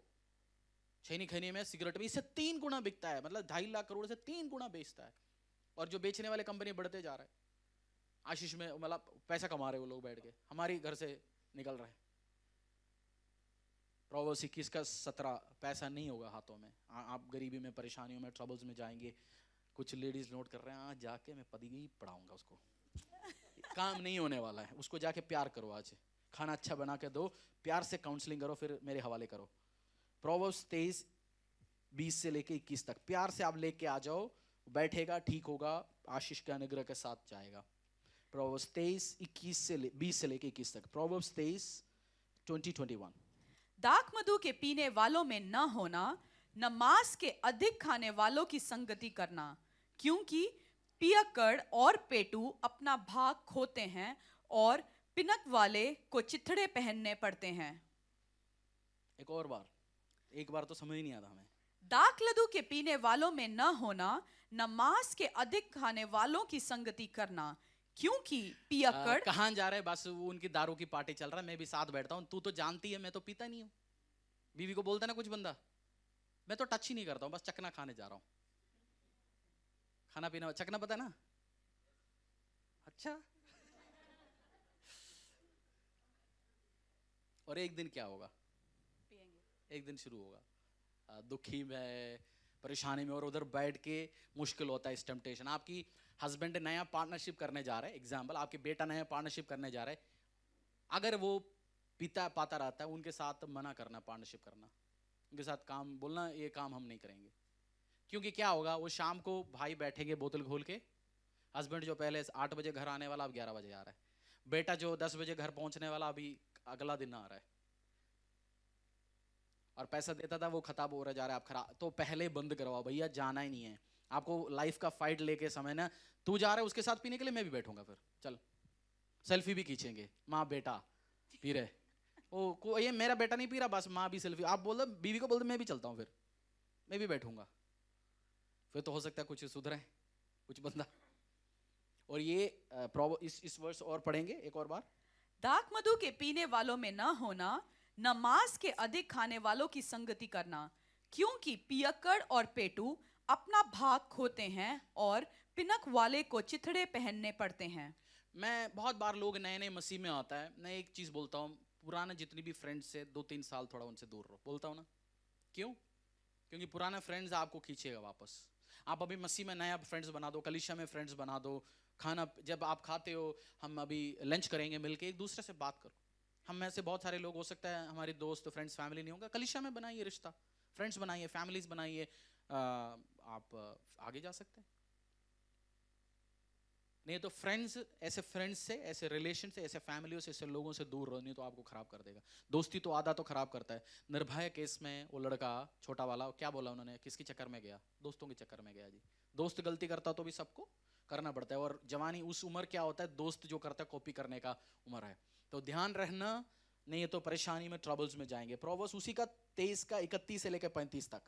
छैनी खैनी में, सिगरेट में इससे 3 गुना बिकता है, मतलब 2.5 लाख करोड़ से 3 गुना बेचता है। और जो बेचने वाले कंपनी बढ़ते जा रहा है, आशीष में, मतलब पैसा कमा रहे वो लोग बैठ के, हमारी घर से निकल रहा है। प्रोवर्ब्स 21 का 17, पैसा नहीं होगा हाथों में, आप गरीबी में, परेशानियों में, ट्रबल्स में जाएंगे। कुछ लेडीज नोट कर रहे हैं, आज जाके मैं पति ही पढ़ाऊंगा उसको, काम नहीं होने वाला है। उसको जाके प्यार करो, आज खाना अच्छा बना के दो, प्यार से काउंसलिंग करो, फिर मेरे हवाले करो। प्रोवर्ब्स 23:20 से लेके 21 तक प्यार से आप लेके आ जाओ, बैठेगा, ठीक होगा, आशीष के अनुग्रह के साथ जाएगा। प्रोवर्ब्स 23:20 से लेके 21 तक। प्रोवर्ब्स 23:20-21। दाख मधु के पीने वालों में न होना, न मांस के अधिक खाने वालों की संगति करना, क्योंकि पियक्कड़ और पेटू अपना भाग खोते हैं और पिनक वाले को चिथड़े पहनने पड़ते हैं। एक और बार, एक बार तो समझ ही नहीं आता हमें। दाख मधु के पीने वालों में न होना, न मांस के अधिक खाने वालों की संगति करना, क्योंकि पियक्कड़। कहाँ जा रहे हैं? बस वो उनकी दारू की पार्टी चल रहा है, मैं भी साथ बैठता हूँ, तू तो जानती है मैं तो पीता नहीं हूँ। बीवी को बोलता ना कुछ बंदा, मैं तो टच ही नहीं करता हूँ, बस चखना खाने जा रहा हूँ। खाना पीना चखना पता है ना? अच्छा। और एक दिन क्या होगा? एक दिन शुरू होगा, दुखी में, परेशानी में, और उधर बैठ के मुश्किल होता है इस टेम्पटेशन। आपकी हस्बैंड नया पार्टनरशिप करने जा रहा है, एग्जाम्पल आपके बेटा नया पार्टनरशिप करने जा रहा है, अगर वो पीता पाता रहता है, उनके साथ मना करना पार्टनरशिप करना, उनके साथ काम बोलना ये काम हम नहीं करेंगे। क्योंकि क्या होगा, वो शाम को भाई बैठेंगे बोतल खोल के, हस्बैंड जो पहले 8 बजे घर आने वाला अब 11 बजे आ रहा है, बेटा जो 10 बजे घर पहुंचने वाला अभी अगला दिन आ रहा है, और पैसा देता था वो खत्म हो रहा जा रहा है, आप खराब। तो पहले बंद करवाओ भैया, जाना ही नहीं है आपको, लाइफ का फाइट लेके समय ना, तू जा रहा है उसके साथ पीने के लिए, मैं भी बैठूंगा, फिर चल सेल्फी भी खींचेंगे, माँ बेटा पी रहे, ओ ये मेरा बेटा नहीं पी रहा, बस माँ भी सेल्फी, आप बोल दो बीवी को, बोल दो मैं भी चलता हूँ, फिर मैं भी बैठूंगा, फिर तो हो सकता है कुछ सुधरे कुछ बंदा। और ये इस वर्ष और पढ़ेंगे एक और बार। दाख मधु के पीने वालों में न होना, न मांस के अधिक खाने वालों की संगति करना, क्योंकि पियक्कड़ और पेटू अपना भाग खोते हैं और पिनक वाले को चिथड़े पहनने पड़ते हैं। मैं बहुत बार लोग नए नए मसीह में आता है, मैं एक चीज बोलता हूँ, पुराने जितनी भी फ्रेंड्स से 2-3 साल थोड़ा उनसे दूर रहो, बोलता हूँ ना क्यों, क्योंकि पुराना फ्रेंड्स आपको खींचेगा वापस। आप अभी मसीह में नया फ्रेंड्स बना दो, कलीसिया में फ्रेंड्स बना दो, खाना जब आप खाते हो, हम अभी लंच करेंगे मिलके, एक दूसरे से बात करो। हम में से बहुत सारे लोग हो सकता है हमारे दोस्त फ्रेंड्स फैमिली नहीं होगा, कलीसिया में बनाइए रिश्ता, फ्रेंड्स बनाइए, फैमिलीज बनाइए, आप आगे जा सकते हैं। नहीं तो फ्रेंड्स, ऐसे फ्रेंड्स से, ऐसे रिलेशन से, ऐसे फैमिलियों से, ऐसे लोगों से दूर रहो, नहीं तो आपको खराब कर देगा। दोस्ती तो आधा तो खराब करता है। निर्भया केस में वो लड़का छोटा वाला क्या बोला उन्होंने, किसके चक्कर में गया, दोस्तों के चक्कर में गया जी। दोस्त गलती करता तो भी सबको करना पड़ता है, और जवानी उस उम्र क्या होता है, दोस्त जो करता है कॉपी करने का उम्र है, तो ध्यान रखना, नहीं तो परेशानी में, ट्रबल्स में जाएंगे। प्रोवर्ब्स उसी का 23 का 31 से लेकर 35 तक।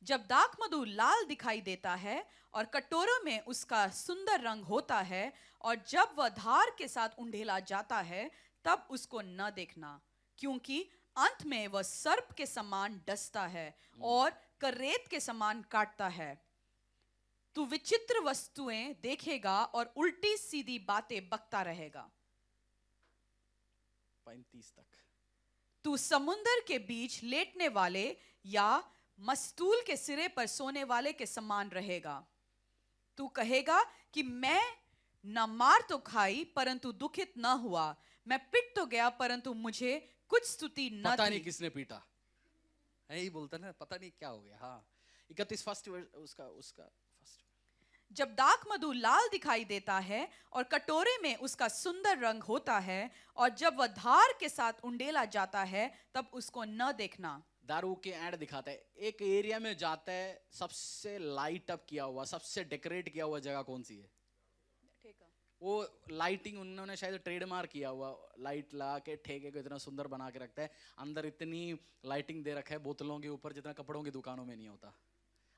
जब दाख मधु लाल दिखाई देता है और कटोरों में उसका सुंदर रंग होता है, और जब वह धार के साथ उंडेला जाता है, तब उसको न देखना, क्योंकि अंत में वह सर्प के समान डसता है और करेत के समान काटता है। तू विचित्र वस्तुएं देखेगा और उल्टी सीधी बातें बकता रहेगा। 35 तक। तू समुंदर के बीच लेटने वाले या मस्तूल के सिरे पर सोने वाले के समान रहेगा। तू कहेगा कि मैं न मार तो खाई परंतु दुखित न हुआ, मैं पिट तो गया परंतु मुझे कुछ स्तुति न पता थी। नहीं किसने पीटा, यही बोलता ना, पता नहीं क्या हो गया। हाँ 31 फर्स्ट उसका फर्स्ट। जब दाख मधु लाल दिखाई देता है और कटोरे में उसका सुंदर रंग होता है, और जब वह धार के साथ उंडेला जाता है, तब उसको न देखना। दारू के ऐड दिखाता है, एक एरिया में जाता है, सबसे लाइट अप किया हुआ, सबसे डेकोरेट किया हुआ जगह कौन सी है, वो लाइटिंग उन्होंने शायद ट्रेडमार्क किया हुआ, लाइट लगा के ठेके को इतना सुंदर बना के रखता है, अंदर इतनी लाइटिंग दे रखा है बोतलों के ऊपर जितना कपड़ों की दुकानों में नहीं होता।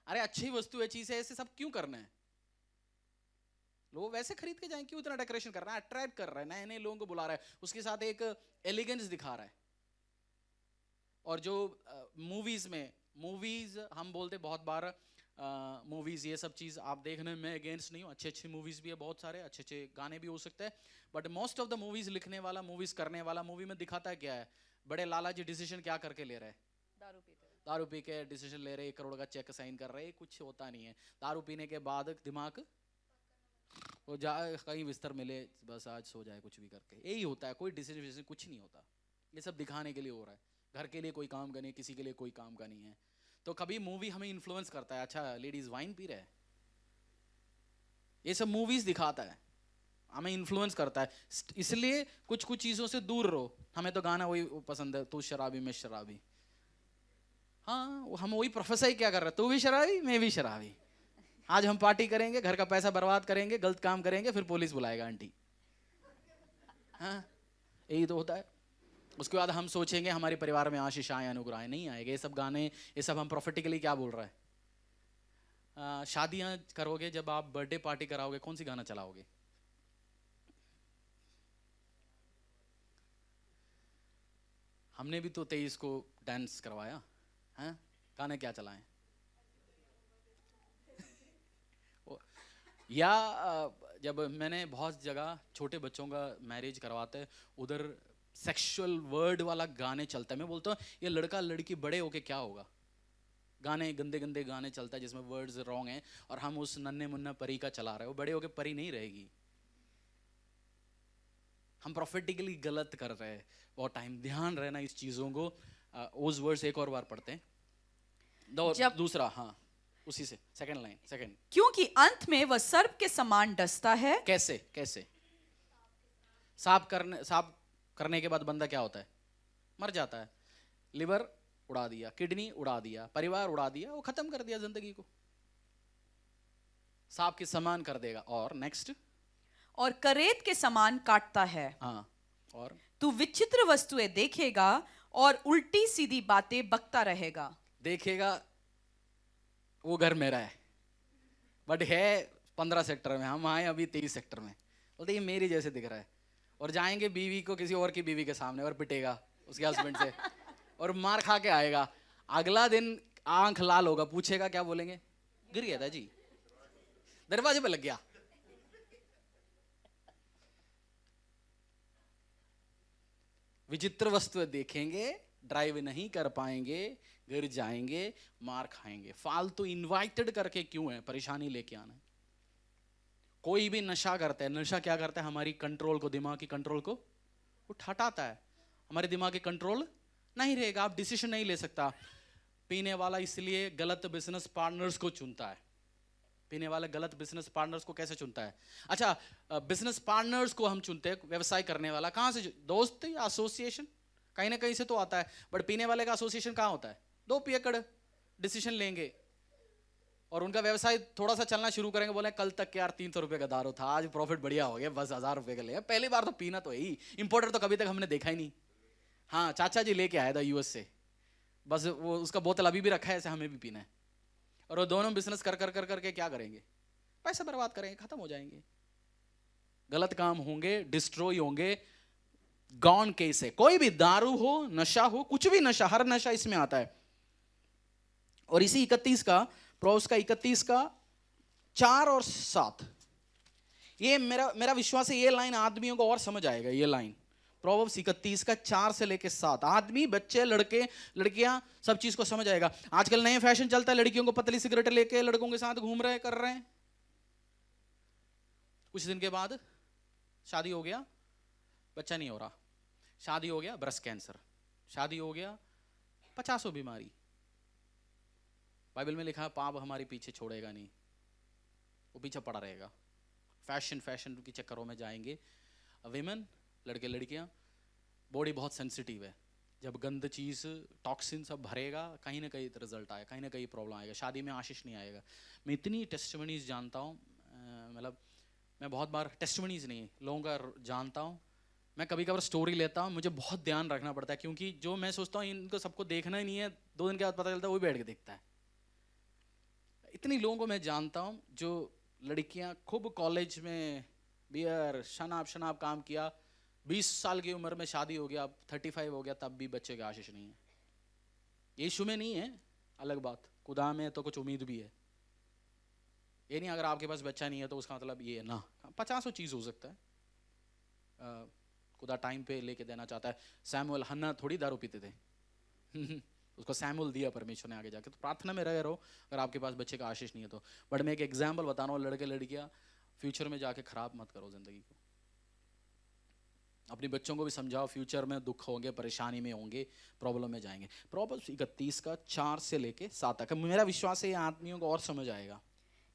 अरे अच्छी वस्तु है, चीज है, ऐसे सब क्यों करना है, लोग वैसे खरीद के जाएं, क्यों इतना डेकोरेशन कर रहा है, अट्रैक्ट कर रहा है, नए नए लोगों को बुला रहा है, उसके साथ एक एलिगेंस दिखा रहा है। और जो मूवीज हम बोलते बहुत बार, मूवीज ये सब चीज आप देखने में अगेंस्ट नहीं हूँ, अच्छे अच्छे मूवीज भी है बहुत सारे, अच्छे अच्छे गाने भी हो सकते हैं, but most of the movies लिखने वाला, मूवीज करने वाला, मूवी में दिखाता है क्या है, बड़े लाला जी डिसीजन क्या करके ले रहे हैं, दारू पी के डिसीजन ले रहे, 1 करोड़ का चेक साइन कर रहे, कुछ होता नहीं है। दारू पीने के बाद दिमाग वो जाए कहीं बिस्तर मिले, बस आज सो जाए, कुछ भी करके, यही होता है, कोई डिसीजन कुछ नहीं होता, ये सब दिखाने के लिए हो रहा है, घर के लिए कोई काम का नहीं, किसी के लिए कोई काम का नहीं है। तो कभी मूवी हमें इन्फ्लुएंस करता है, अच्छा लेडीज वाइन पी रहे हैं, ये सब मूवीज दिखाता है, हमें इन्फ्लुएंस करता है, इसलिए कुछ कुछ चीजों से दूर रहो। हमें तो गाना वही पसंद है, तू शराबी मैं शराबी, हाँ हम वही प्रोफेसर क्या कर रहे हैं, तू भी शराबी मैं भी शराबी, आज हम पार्टी करेंगे, घर का पैसा बर्बाद करेंगे, गलत काम करेंगे, फिर पुलिस बुलाएगा आंटी, हाँ यही तो होता है। उसके बाद हम सोचेंगे हमारे परिवार में आशीष आए, अनुग्रह आए, नहीं आएगा। ये सब गाने, ये सब हम प्रोफेटिकली क्या बोल रहा है, शादियां करोगे, जब आप बर्थडे पार्टी कराओगे, कौन सी गाना चलाओगे, हमने भी तो 23 को डांस करवाया, हैं गाने क्या चलाएं या जब मैंने बहुत जगह छोटे बच्चों का मैरिज करवाते हैं, उधर सेक्सुअल वर्ड वाला गाने चलता है, मैं बोलता हूँ ये लड़का लड़की बड़े होके क्या होगा, गाने गंदे गंदे गाने चलता है जिसमें वर्ड्स रॉन्ग हैं और हम उस नन्हे मुन्ना परी का चला रहे हैं, वो बड़े होके परी नहीं रहेगी। हम प्रोफेटिकली गलत कर रहे हैं बहुत टाइम, ध्यान रहना इस चीजों को। उस वर्ड्स एक और बार पढ़ते हैं, दूसरा, हाँ उसी से सेकंड लाइन, सेकंड। क्योंकि अंत में वह सर्प के समान डसता है। कैसे कैसे? साफ करने के बाद बंदा क्या होता है? मर जाता है। लिवर उड़ा दिया, किडनी उड़ा दिया, परिवार उड़ा दिया, वो खत्म कर दिया जिंदगी को, सांप के समान कर देगा। और नेक्स्ट, और करेत के समान काटता है। हाँ, और तू विचित्र वस्तुएं देखेगा और उल्टी सीधी बातें बकता रहेगा। देखेगा, वो घर मेरा है बट है 15 सेक्टर में, हम आए अभी 23 सेक्टर में, बोलते ये मेरी जैसे दिख रहा है। और जाएंगे बीवी को किसी और की बीवी के सामने और पिटेगा उसके हस्बैंड से और मार खा के आएगा। अगला दिन आंख लाल होगा, पूछेगा क्या, बोलेंगे गिर गया था जी, दरवाजे पे लग गया। विचित्र वस्तुएं देखेंगे, ड्राइव नहीं कर पाएंगे, गिर जाएंगे, मार खाएंगे। फालतू इनवाइटेड करके क्यों है परेशानी लेके आना? कोई भी नशा करता है, नशा क्या करता है? हमारी कंट्रोल को, दिमाग की कंट्रोल को हटाता है। हमारे दिमाग की कंट्रोल नहीं रहेगा, आप डिसीजन नहीं ले सकता। पीने वाला इसलिए गलत बिजनेस पार्टनर्स को चुनता है। पीने वाला गलत बिजनेस पार्टनर्स को कैसे चुनता है? अच्छा, बिजनेस पार्टनर्स को हम चुनते हैं, व्यवसाय करने वाला कहां से? दोस्त या एसोसिएशन, कहीं ना कहीं से तो आता है। बट पीने वाले का एसोसिएशन कहां होता है? दो पियकड़ डिसीजन लेंगे और उनका व्यवसाय थोड़ा सा चलना शुरू करेंगे, बोले कल तक यार 300 रुपए का दारू था, आज प्रॉफिट बढ़िया हो गया, बस 1000 रुपए का ले। पहली बार तो पीना तो ही, इंपोर्टर तो कभी तक हमने देखा ही नहीं। हाँ, चाचा जी लेके आया था यूएस से, बस वो उसका बोतल अभी भी रखा है, ऐसे हमें भी पीना है। और वो दोनों बिजनेस कर कर कर करके क्या करेंगे? पैसा बर्बाद करेंगे, खत्म हो जाएंगे, गलत काम होंगे, डिस्ट्रॉय होंगे, गॉन केस है। कोई भी दारू हो, नशा हो, कुछ भी नशा, हर नशा इसमें आता है। और इसी 31 का, प्रोव्स का 31 का 4 और 7, ये मेरा विश्वास है ये लाइन आदमियों को और समझ आएगा। ये लाइन प्रोवर्ब्स 31 का 4 से लेके 7, आदमी, बच्चे, लड़के, लड़कियां, सब चीज को समझ आएगा। आजकल नए फैशन चलता है, लड़कियों को पतली सिगरेट लेके लड़कों के साथ घूम रहे, कर रहे हैं। कुछ दिन के बाद शादी हो गया, बच्चा नहीं हो रहा, शादी हो गया ब्रेस्ट कैंसर, शादी हो गया 50 बीमारी। बाइबल में लिखा है पाप हमारे पीछे छोड़ेगा नहीं, वो पीछे पड़ा रहेगा। फैशन के चक्करों में जाएंगे। विमेन, लड़के लड़कियां, बॉडी बहुत सेंसिटिव है, जब गंद चीज, टॉक्सिन सब भरेगा, कहीं ना कहीं रिजल्ट आएगा, कहीं ना कहीं प्रॉब्लम आएगा, शादी में आशीष नहीं आएगा। मैं इतनी टेस्टिमनीज जानता हूँ, मतलब मैं बहुत बार टेस्टिमनीज नहीं लोगों का जानता हूँ, मैं कभी कभार स्टोरी लेता हूँ, मुझे बहुत ध्यान रखना पड़ता है, क्योंकि जो मैं सोचता हूँ इनको सबको देखना ही नहीं है, 2 दिन के बाद पता चलता है वो बैठ के देखता है। इतनी लोगों को मैं जानता हूँ जो लड़कियां खूब कॉलेज में बियर शनाब काम किया, 20 साल की उम्र में शादी हो गया, अब 35 हो गया, तब भी बच्चे की आशीष नहीं है। यीशु में नहीं है, अलग बात, खुदा में तो कुछ उम्मीद भी है। ये नहीं अगर आपके पास बच्चा नहीं है तो उसका मतलब ये ना, 50 चीज हो सकता है। खुदा टाइम पे लेके देना चाहता है। सैमुअल, हन्ना थोड़ी दारू पीते थे उसको सैमुअल दिया परमेश्वर ने आगे जाके। तो प्रार्थना में रहे रहो अगर आपके पास बच्चे का आशीष नहीं है तो। बट मैं एक एग्जाम्पल बता रहा हूँ, लड़के लड़कियां फ्यूचर में जाके खराब मत करो जिंदगी को। अपने बच्चों को भी समझाओ, फ्यूचर में दुख होंगे, परेशानी में होंगे, प्रॉब्लम में जाएंगे। प्रोवर्ब्स 31 का 4 से लेके 7 तक मेरा विश्वास है ये आदमियों को और समझ आएगा।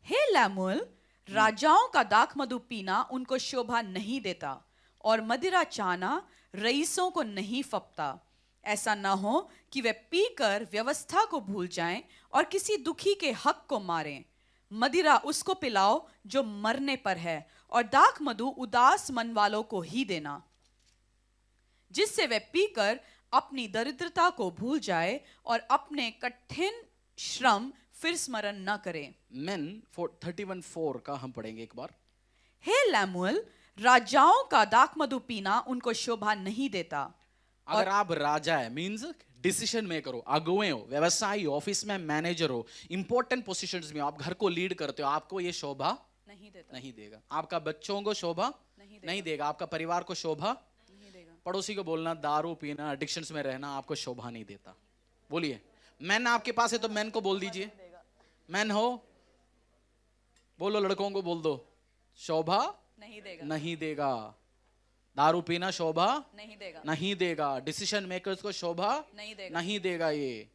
हे लैमुएल, राजाओं का दाख मधु पीना उनको शोभा नहीं देता और मदिरा चाना रईसों को नहीं फपता। ऐसा न हो कि वे पीकर व्यवस्था को भूल जाएं और किसी दुखी के हक को मारें। मदिरा उसको पिलाओ जो मरने पर है और दाख मधु उदास मन वालों को ही देना, जिससे वे पीकर अपनी दरिद्रता को भूल जाए और अपने कठिन श्रम फिर स्मरण न करें। Men 31:4 का हम पढ़ेंगे एक बार। हे लैमुएल, राजाओं का दाख मधु पीना उनको शोभा नहीं देता। अगर आप राजा है, मींस डिसीजन मेकर हो, अगुवे हो, व्यवसायी हो, ऑफिस में मैनेजर हो, इंपॉर्टेंट पोजीशंस में हो, आप घर को लीड करते हो, आपको ये शोभा नहीं देगा। आपका बच्चों को शोभा नहीं देगा, आपका परिवार को शोभा नहीं देगा। पड़ोसी को बोलना दारू पीना, एडिक्शंस में रहना आपको शोभा नहीं देता। बोलिए, मैन आपके पास है तो मैन को बोल दीजिए। मैन हो, बोलो, लड़कों को बोल दो, शोभा नहीं देगा, नहीं देगा। दारू पीना शोभा नहीं देगा, नहीं देगा। डिसीजन मेकर्स को शोभा नहीं देगा, नहीं देगा। ये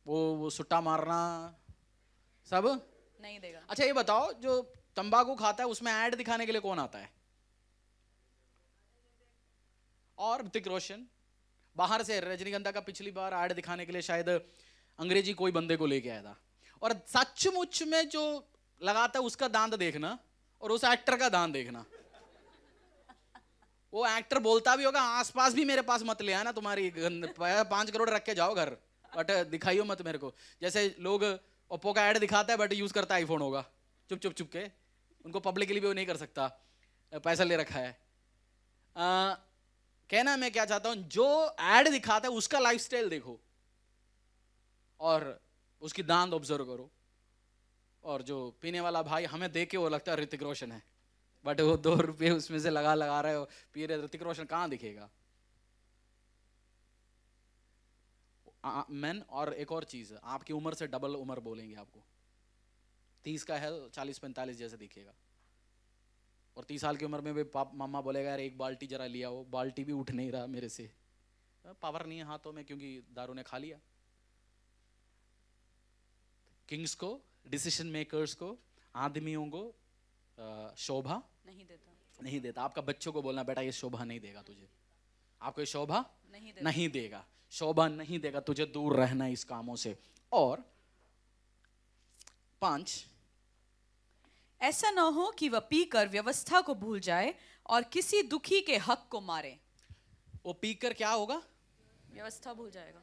वो सुट्टा मारना सब नहीं देगा। अच्छा ये बताओ, जो तंबाकू खाता है उसमें ऐड दिखाने के लिए कौन आता है? और ऋतिक रोशन। बाहर से रजनीगंधा का पिछली बार ऐड दिखाने के लिए शायद अंग्रेजी कोई बंदे को लेके आया था। और सचमुच में जो लगाता है उसका दांत देखना और उस एक्टर का दांत देखना। वो एक्टर बोलता भी होगा, आसपास भी मेरे पास मत ले आना, तुम्हारी 5 करोड़ रख के जाओ घर, बट दिखाइयो मत मेरे को। जैसे लोग ओप्पो का ऐड दिखाता है बट यूज करता है आईफोन होगा, चुप चुप चुप के। उनको पब्लिकली भी वो नहीं कर सकता, पैसा ले रखा है। कहना मैं क्या चाहता हूं, जो ऐड दिखाता है उसका लाइफस्टाइल देखो और उसकी दांत ऑब्जर्व करो। और जो पीने वाला भाई, हमें देख के वो लगता है ऋतिक रोशन है, बट वो 2 रुपये उसमें से लगा रहे हो, पी रहे। ऋतिक रोशन कहां दिखेगा? मैन। और एक और चीज, आपकी उम्र से डबल उम्र बोलेंगे आपको। 30 का है 40-45 जैसे दिखेगा। और 30 साल की उम्र में भी मामा बोलेगा यार एक बाल्टी जरा लिया हो, बाल्टी भी उठ नहीं रहा मेरे से, पावर नहीं है हाथों में क्योंकि दारू ने खा लिया। किंग्स को, डिसीजन मेकर्स को, आदमियों को शोभा नहीं देता, नहीं देता। आपका बच्चों को बोलना, बेटा ये शोभा नहीं देगा तुझे, आपको ये शोभा नहीं देता, नहीं देगा, शोभा नहीं देगा, तुझे दूर रहना है इस कामों से। और 5, ऐसा ना हो कि वह पीकर व्यवस्था को भूल जाए और किसी दुखी के हक को मारे। वो पीकर क्या होगा? व्यवस्था भूल जाएगा,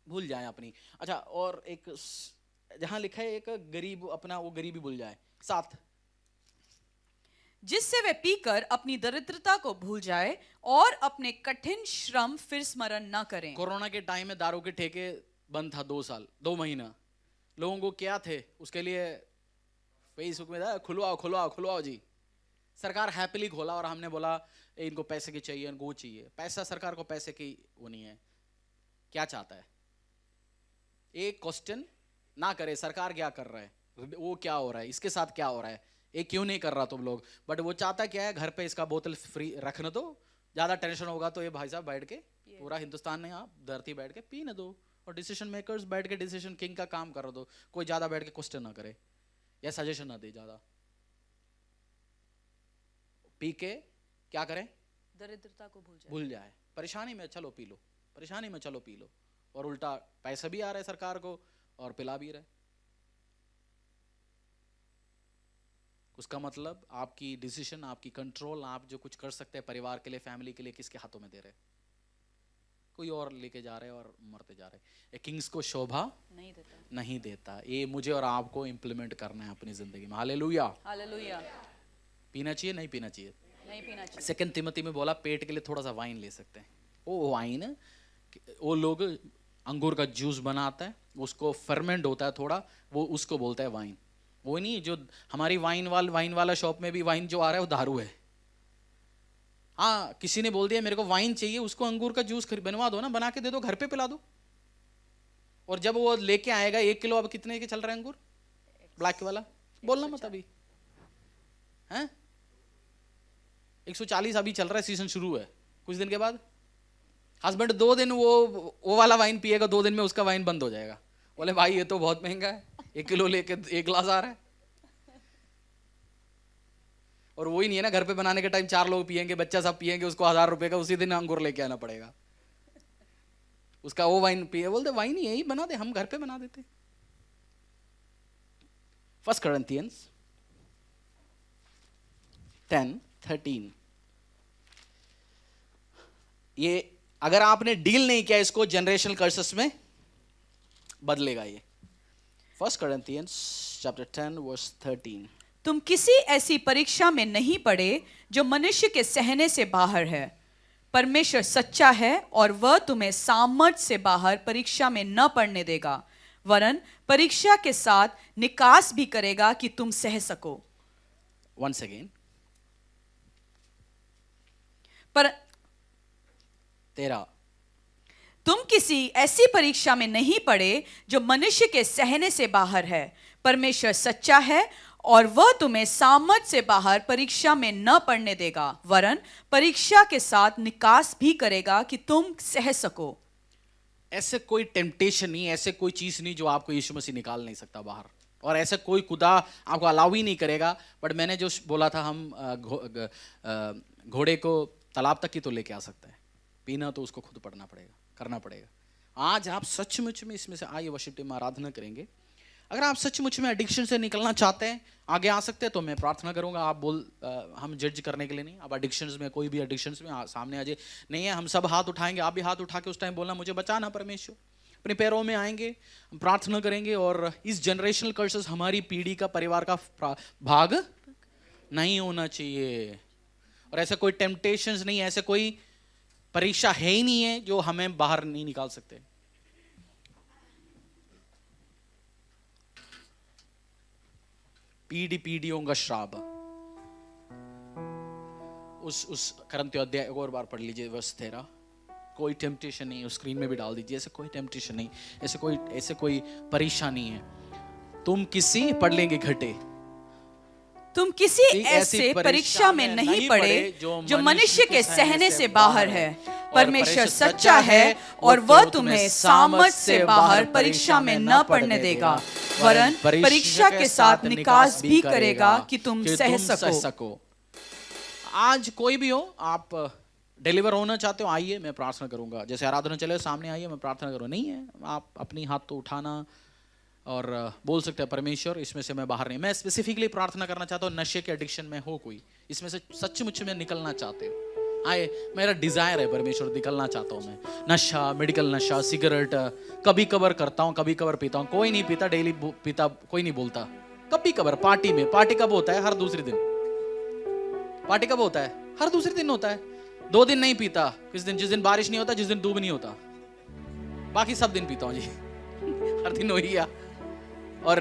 भूल जाए अपनी। अच्छा, और एक जहां लिखा है एक गरीब अपना वो गरीबी भूल जाए। 7, जिससे वे पीकर अपनी दरिद्रता को भूल जाए और अपने कठिन श्रम फिर स्मरण न करें। कोरोना के टाइम में दारू के ठेके बंद था 2 महीना। लोगों को क्या थे उसके लिए फेसबुक में था, खुलवाओ खुलवाओ खुलवाओ जी। सरकार हैप्पीली खोला और हमने बोला इनको पैसे की चाहिए, इनको वो चाहिए। पैसा, सरकार को पैसे की वो नहीं है। क्या चाहता है? एक क्वेश्चन ना करे सरकार क्या कर रहा है, वो क्या हो रहा है, इसके साथ क्या हो रहा है, ये क्यों नहीं कर रहा तुम लोग। बट वो चाहता क्या है, घर पे इसका बोतल फ्री रखने दो, ज्यादा टेंशन होगा तो ये भाई साहब बैठ के पूरा हिंदुस्तान में आप धरती बैठ के पीने दो। और डिसीजन मेकर्स बैठ के डिसीजन किंग का काम कर दो, कोई ज्यादा बैठ के क्वेश्चन ना करे या सजेशन ना दे ज्यादा। पी के क्या करें? दरिद्रता को भूल जाए, भूल जाए। परेशानी में चलो पी लो, परेशानी में चलो पी लो, और उल्टा पैसा भी आ रहा है सरकार को और पिला भी रहा है। उसका मतलब आपकी डिसीजन, आपकी कंट्रोल, आप जो कुछ कर सकते हैं परिवार के लिए, फैमिली के लिए, किसके हाथों में दे रहे? कोई और लेके जा रहे हैं और मरते जा रहे हैं। ये किंग्स को शोभा नहीं देता, नहीं देता। ये मुझे और आपको इंप्लीमेंट करना है अपनी जिंदगी में। हालेलुया। हालेलुया। पीना चाहिए नहीं पीना चाहिए? नहीं पीना चाहिए। 2 तिमोथी में बोला पेट के लिए थोड़ा सा वाइन ले सकते हैं। वो वाइन, वो लोग अंगूर का जूस बनाता है, उसको फर्मेंट होता है थोड़ा, वो उसको बोलता है वाइन। वो नहीं जो हमारी वाइन वाला शॉप में भी वाइन जो आ रहा है वो दारू है। हाँ, किसी ने बोल दिया मेरे को वाइन चाहिए, उसको अंगूर का जूस बनवा दो ना, बना के दे दो, घर पे पिला दो। और जब वो लेके आएगा 1 किलो, अब कितने के चल रहा है अंगूर ब्लैक वाला, बोलना मत अभी हैं। 140 अभी चल रहा है, सीजन शुरू है। कुछ दिन के बाद हस्बैंड 2 दिन वो वाला वाइन पिएगा, 2 दिन में उसका वाइन बंद हो जाएगा। बोले भाई ये तो बहुत महंगा है, 1 किलो लेके 1 गिलास आ रहा है। और वही नहीं है ना, घर पे बनाने के टाइम 4 लोग पिएंगे, बच्चा सब पिएंगे, उसको 1000 रुपए का उसी दिन अंगूर लेके आना पड़ेगा। उसका वो वाइन पिए, बोलते वाइन ही यही बना दे, हम घर पे बना देते। 1 Corinthians 10:13। ये अगर आपने डील नहीं किया इसको जनरेशनल कर्सेस में बदलेगा ये। 1 Corinthians chapter 10 verse 13। तुम किसी ऐसी परीक्षा में नहीं पड़े जो मनुष्य के सहने से बाहर है। परमेश्वर सच्चा है और वह तुम्हें सामर्थ से बाहर परीक्षा में न पड़ने देगा, वरन परीक्षा के साथ निकास भी करेगा कि तुम सह सको। Once again, पर 13। तुम किसी ऐसी परीक्षा में नहीं पड़े जो मनुष्य के सहने से बाहर है। परमेश्वर सच्चा है और वह तुम्हें सामर्थ से बाहर परीक्षा में न पड़ने देगा, वरन परीक्षा के साथ निकास भी करेगा कि तुम सह सको। ऐसे कोई टेम्पटेशन नहीं, ऐसे कोई चीज नहीं जो आपको यीशु मसीह निकाल नहीं सकता बाहर, और ऐसे कोई खुदा आपको अलाउ ही नहीं करेगा। बट मैंने जो बोला था, हम घोड़े को तालाब तक ही तो लेके आ सकता है, पीना तो उसको खुद पड़ना पड़ेगा, करना पड़ेगा। आज आप सचमुच में इसमें से आइए, वर्शिप टीम में आराधना करेंगे। अगर आप सचमुच में एडिक्शन से निकलना चाहते हैं, आगे आ सकते हैं, तो मैं प्रार्थना करूंगा। आप हम जज करने के लिए नहीं, आप एडिक्शंस में, कोई भी एडिक्शंस में सामने आ जाए, नहीं है, हम सब हाथ उठाएंगे। आप भी हाथ उठा के उस टाइम बोलना, मुझे बचाना परमेश्वर। अपने पैरों में आएंगे, हम प्रार्थना करेंगे। और इस जनरेशनल कर्सेस हमारी पीढ़ी का, परिवार का भाग नहीं होना चाहिए। और ऐसा कोई टेम्पटेशंस नहीं, ऐसे कोई परीक्षा है ही नहीं है जो हमें बाहर नहीं निकाल सकते। पीढ़ियों का श्राप। उस करंतियों अध्याय एक और बार पढ़ लीजिए, वर्स 13। कोई टेम्पटेशन नहीं, उस स्क्रीन में भी डाल दीजिए। ऐसे कोई टेम्पटेशन नहीं, ऐसे कोई परीक्षा नहीं है। तुम किसी, पढ़ लेंगे घटे, तुम किसी ऐसे परीक्षा में नहीं पड़े जो मनुष्य के सहने से बाहर है। परमेश्वर सच्चा है और वह तुम्हें सामर्थ से बाहर परीक्षा में न पड़ने देगा, वरन परीक्षा के साथ निकास भी करेगा कि तुम सह सको। आज कोई भी हो, आप डिलीवर होना चाहते हो, आइए, मैं प्रार्थना करूंगा। जैसे आराधना चले, सामने आइए, मैं प्रार्थना करूँ। नहीं है, आप अपनी हाथ तो उठाना और बोल सकते हैं, परमेश्वर इसमें से मैं बाहर नहीं। मैं स्पेसिफिकली प्रार्थना करना चाहता हूँ, नशे के एडिक्शन में हो कोई, इसमें से सचमुच में निकलना चाहते हो, आए, मेरा डिजायर है परमेश्वर, निकलना चाहता हूँ मैं। नशा, मेडिकल नशा, सिगरेट कभी कवर करता हूँ, कभी कवर पीता हूँ। कोई नहीं पीता, डेली पीता, कोई नहीं बोलता। कभी कवर, पार्टी में, पार्टी कब होता है? हर दूसरे दिन। पार्टी कब होता है? हर दूसरे दिन होता है। 2 दिन नहीं पीता, किस दिन? जिस दिन बारिश नहीं होता, जिस दिन डूब नहीं होता, बाकी सब दिन पीता हूँ जी। हर दिन वही है। और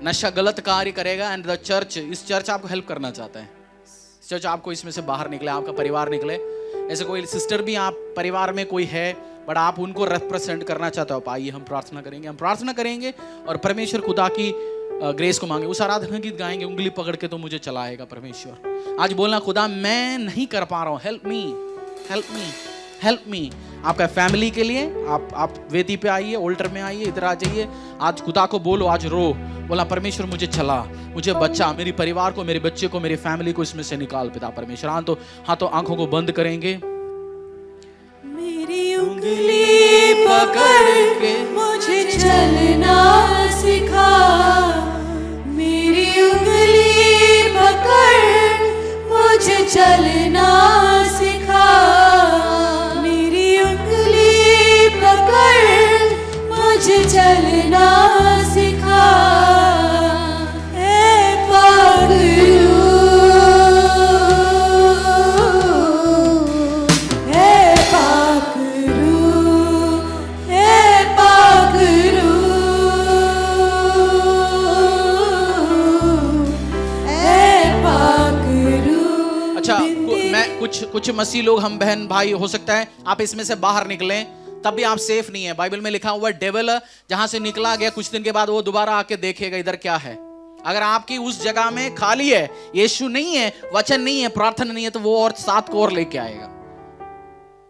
नशा गलत कार्य करेगा। एंड द चर्च, इस चर्च आपको हेल्प करना चाहता है। चर्च आपको इसमें से बाहर निकले, आपका परिवार निकले। ऐसे कोई सिस्टर भी आप परिवार में कोई है, बट आप उनको रिप्रेजेंट करना चाहते हो, आइए हम प्रार्थना करेंगे। हम प्रार्थना करेंगे और परमेश्वर खुदा की ग्रेस को मांगे। उस आराधना गीत गाएंगे, उंगली पकड़ के तो मुझे चलाएगा परमेश्वर। आज बोलना, खुदा मैं नहीं कर पा रहा हूँ, help me, help me, help me. आपका फैमिली के लिए आप वेदी पे आइए, ऑल्टर में आइए, इधर आ जाइए। आज खुदा को बोलो, आज रो, बोला परमेश्वर मुझे चला, मुझे बच्चा, मेरे परिवार को, मेरे बच्चे को, मेरी फैमिली को इसमें से निकाल पिता परमेश्वर। हाँ तो आंखों को बंद करेंगे। मेरी उंगली पकड़ के मुझे चलना सिखा, मेरी उंगली पकड़ मुझे चलना सिखा, मेरी उंगली पकड़ मुझे चलना सिखा। ए पागलू, ए पागलू, ए पागलू, ए पागलू। अच्छा, मैं कुछ मसीह लोग, हम बहन भाई, हो सकता है आप इसमें से बाहर निकलें, तब भी आप सेफ नहीं है। बाइबल में लिखा हुआ है, डेविल जहां से निकला गया, कुछ दिन के बाद वो दोबारा आके देखेगा इधर क्या है। अगर आपकी उस जगह में खाली है, यीशु नहीं है, वचन नहीं है, प्रार्थना नहीं है, तो वो और 7 को और लेके आएगा।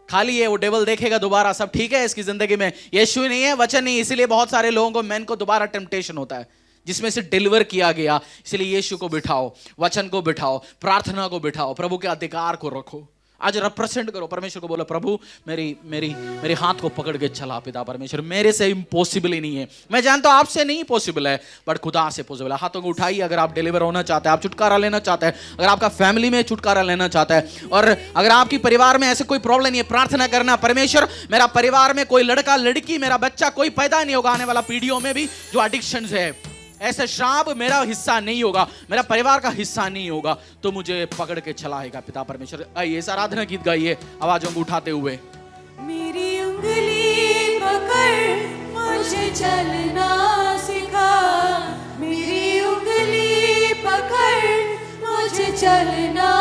खाली है, वो डेविल देखेगा दोबारा, सब ठीक है इसकी जिंदगी में, यीशु नहीं है, वचन नहीं। इसीलिए बहुत सारे लोगों को, मैन को दोबारा टेम्पटेशन होता है, जिसमें से डिलीवर किया गया। इसलिए यीशु को बिठाओ, वचन को बिठाओ, प्रार्थना को बिठाओ, प्रभु के अधिकार को रखो। आज रिप्रेजेंट करो, परमेश्वर को बोलो, प्रभु मेरी हाथ को पकड़ के चला पिता परमेश्वर, मेरे से इम्पॉसिबल ही नहीं है। मैं जानता हूं आपसे नहीं पॉसिबल है, बट खुदा से पॉसिबल है। हाथों को उठाइए अगर आप डिलीवर होना चाहते हैं, आप छुटकारा लेना चाहते हैं, अगर आपका फैमिली में छुटकारा लेना चाहता है, और अगर आपकी परिवार में ऐसे कोई प्रॉब्लम नहीं है, प्रार्थना करना, परमेश्वर मेरा परिवार में कोई लड़का लड़की, मेरा बच्चा कोई पैदा नहीं होगा आने वाला पीढ़ियों में भी जो एडिक्शन है, ऐसे श्राप मेरा हिस्सा नहीं होगा, मेरा परिवार का हिस्सा नहीं होगा, तो मुझे पकड़ के चलाएगा पिता परमेश्वर। आइए इस आराधना गीत गाइए आवाजों को उठाते हुए। मेरी उंगली पकड़ मुझे चलना सिखा, मेरी उंगली पकड़ मुझे चलना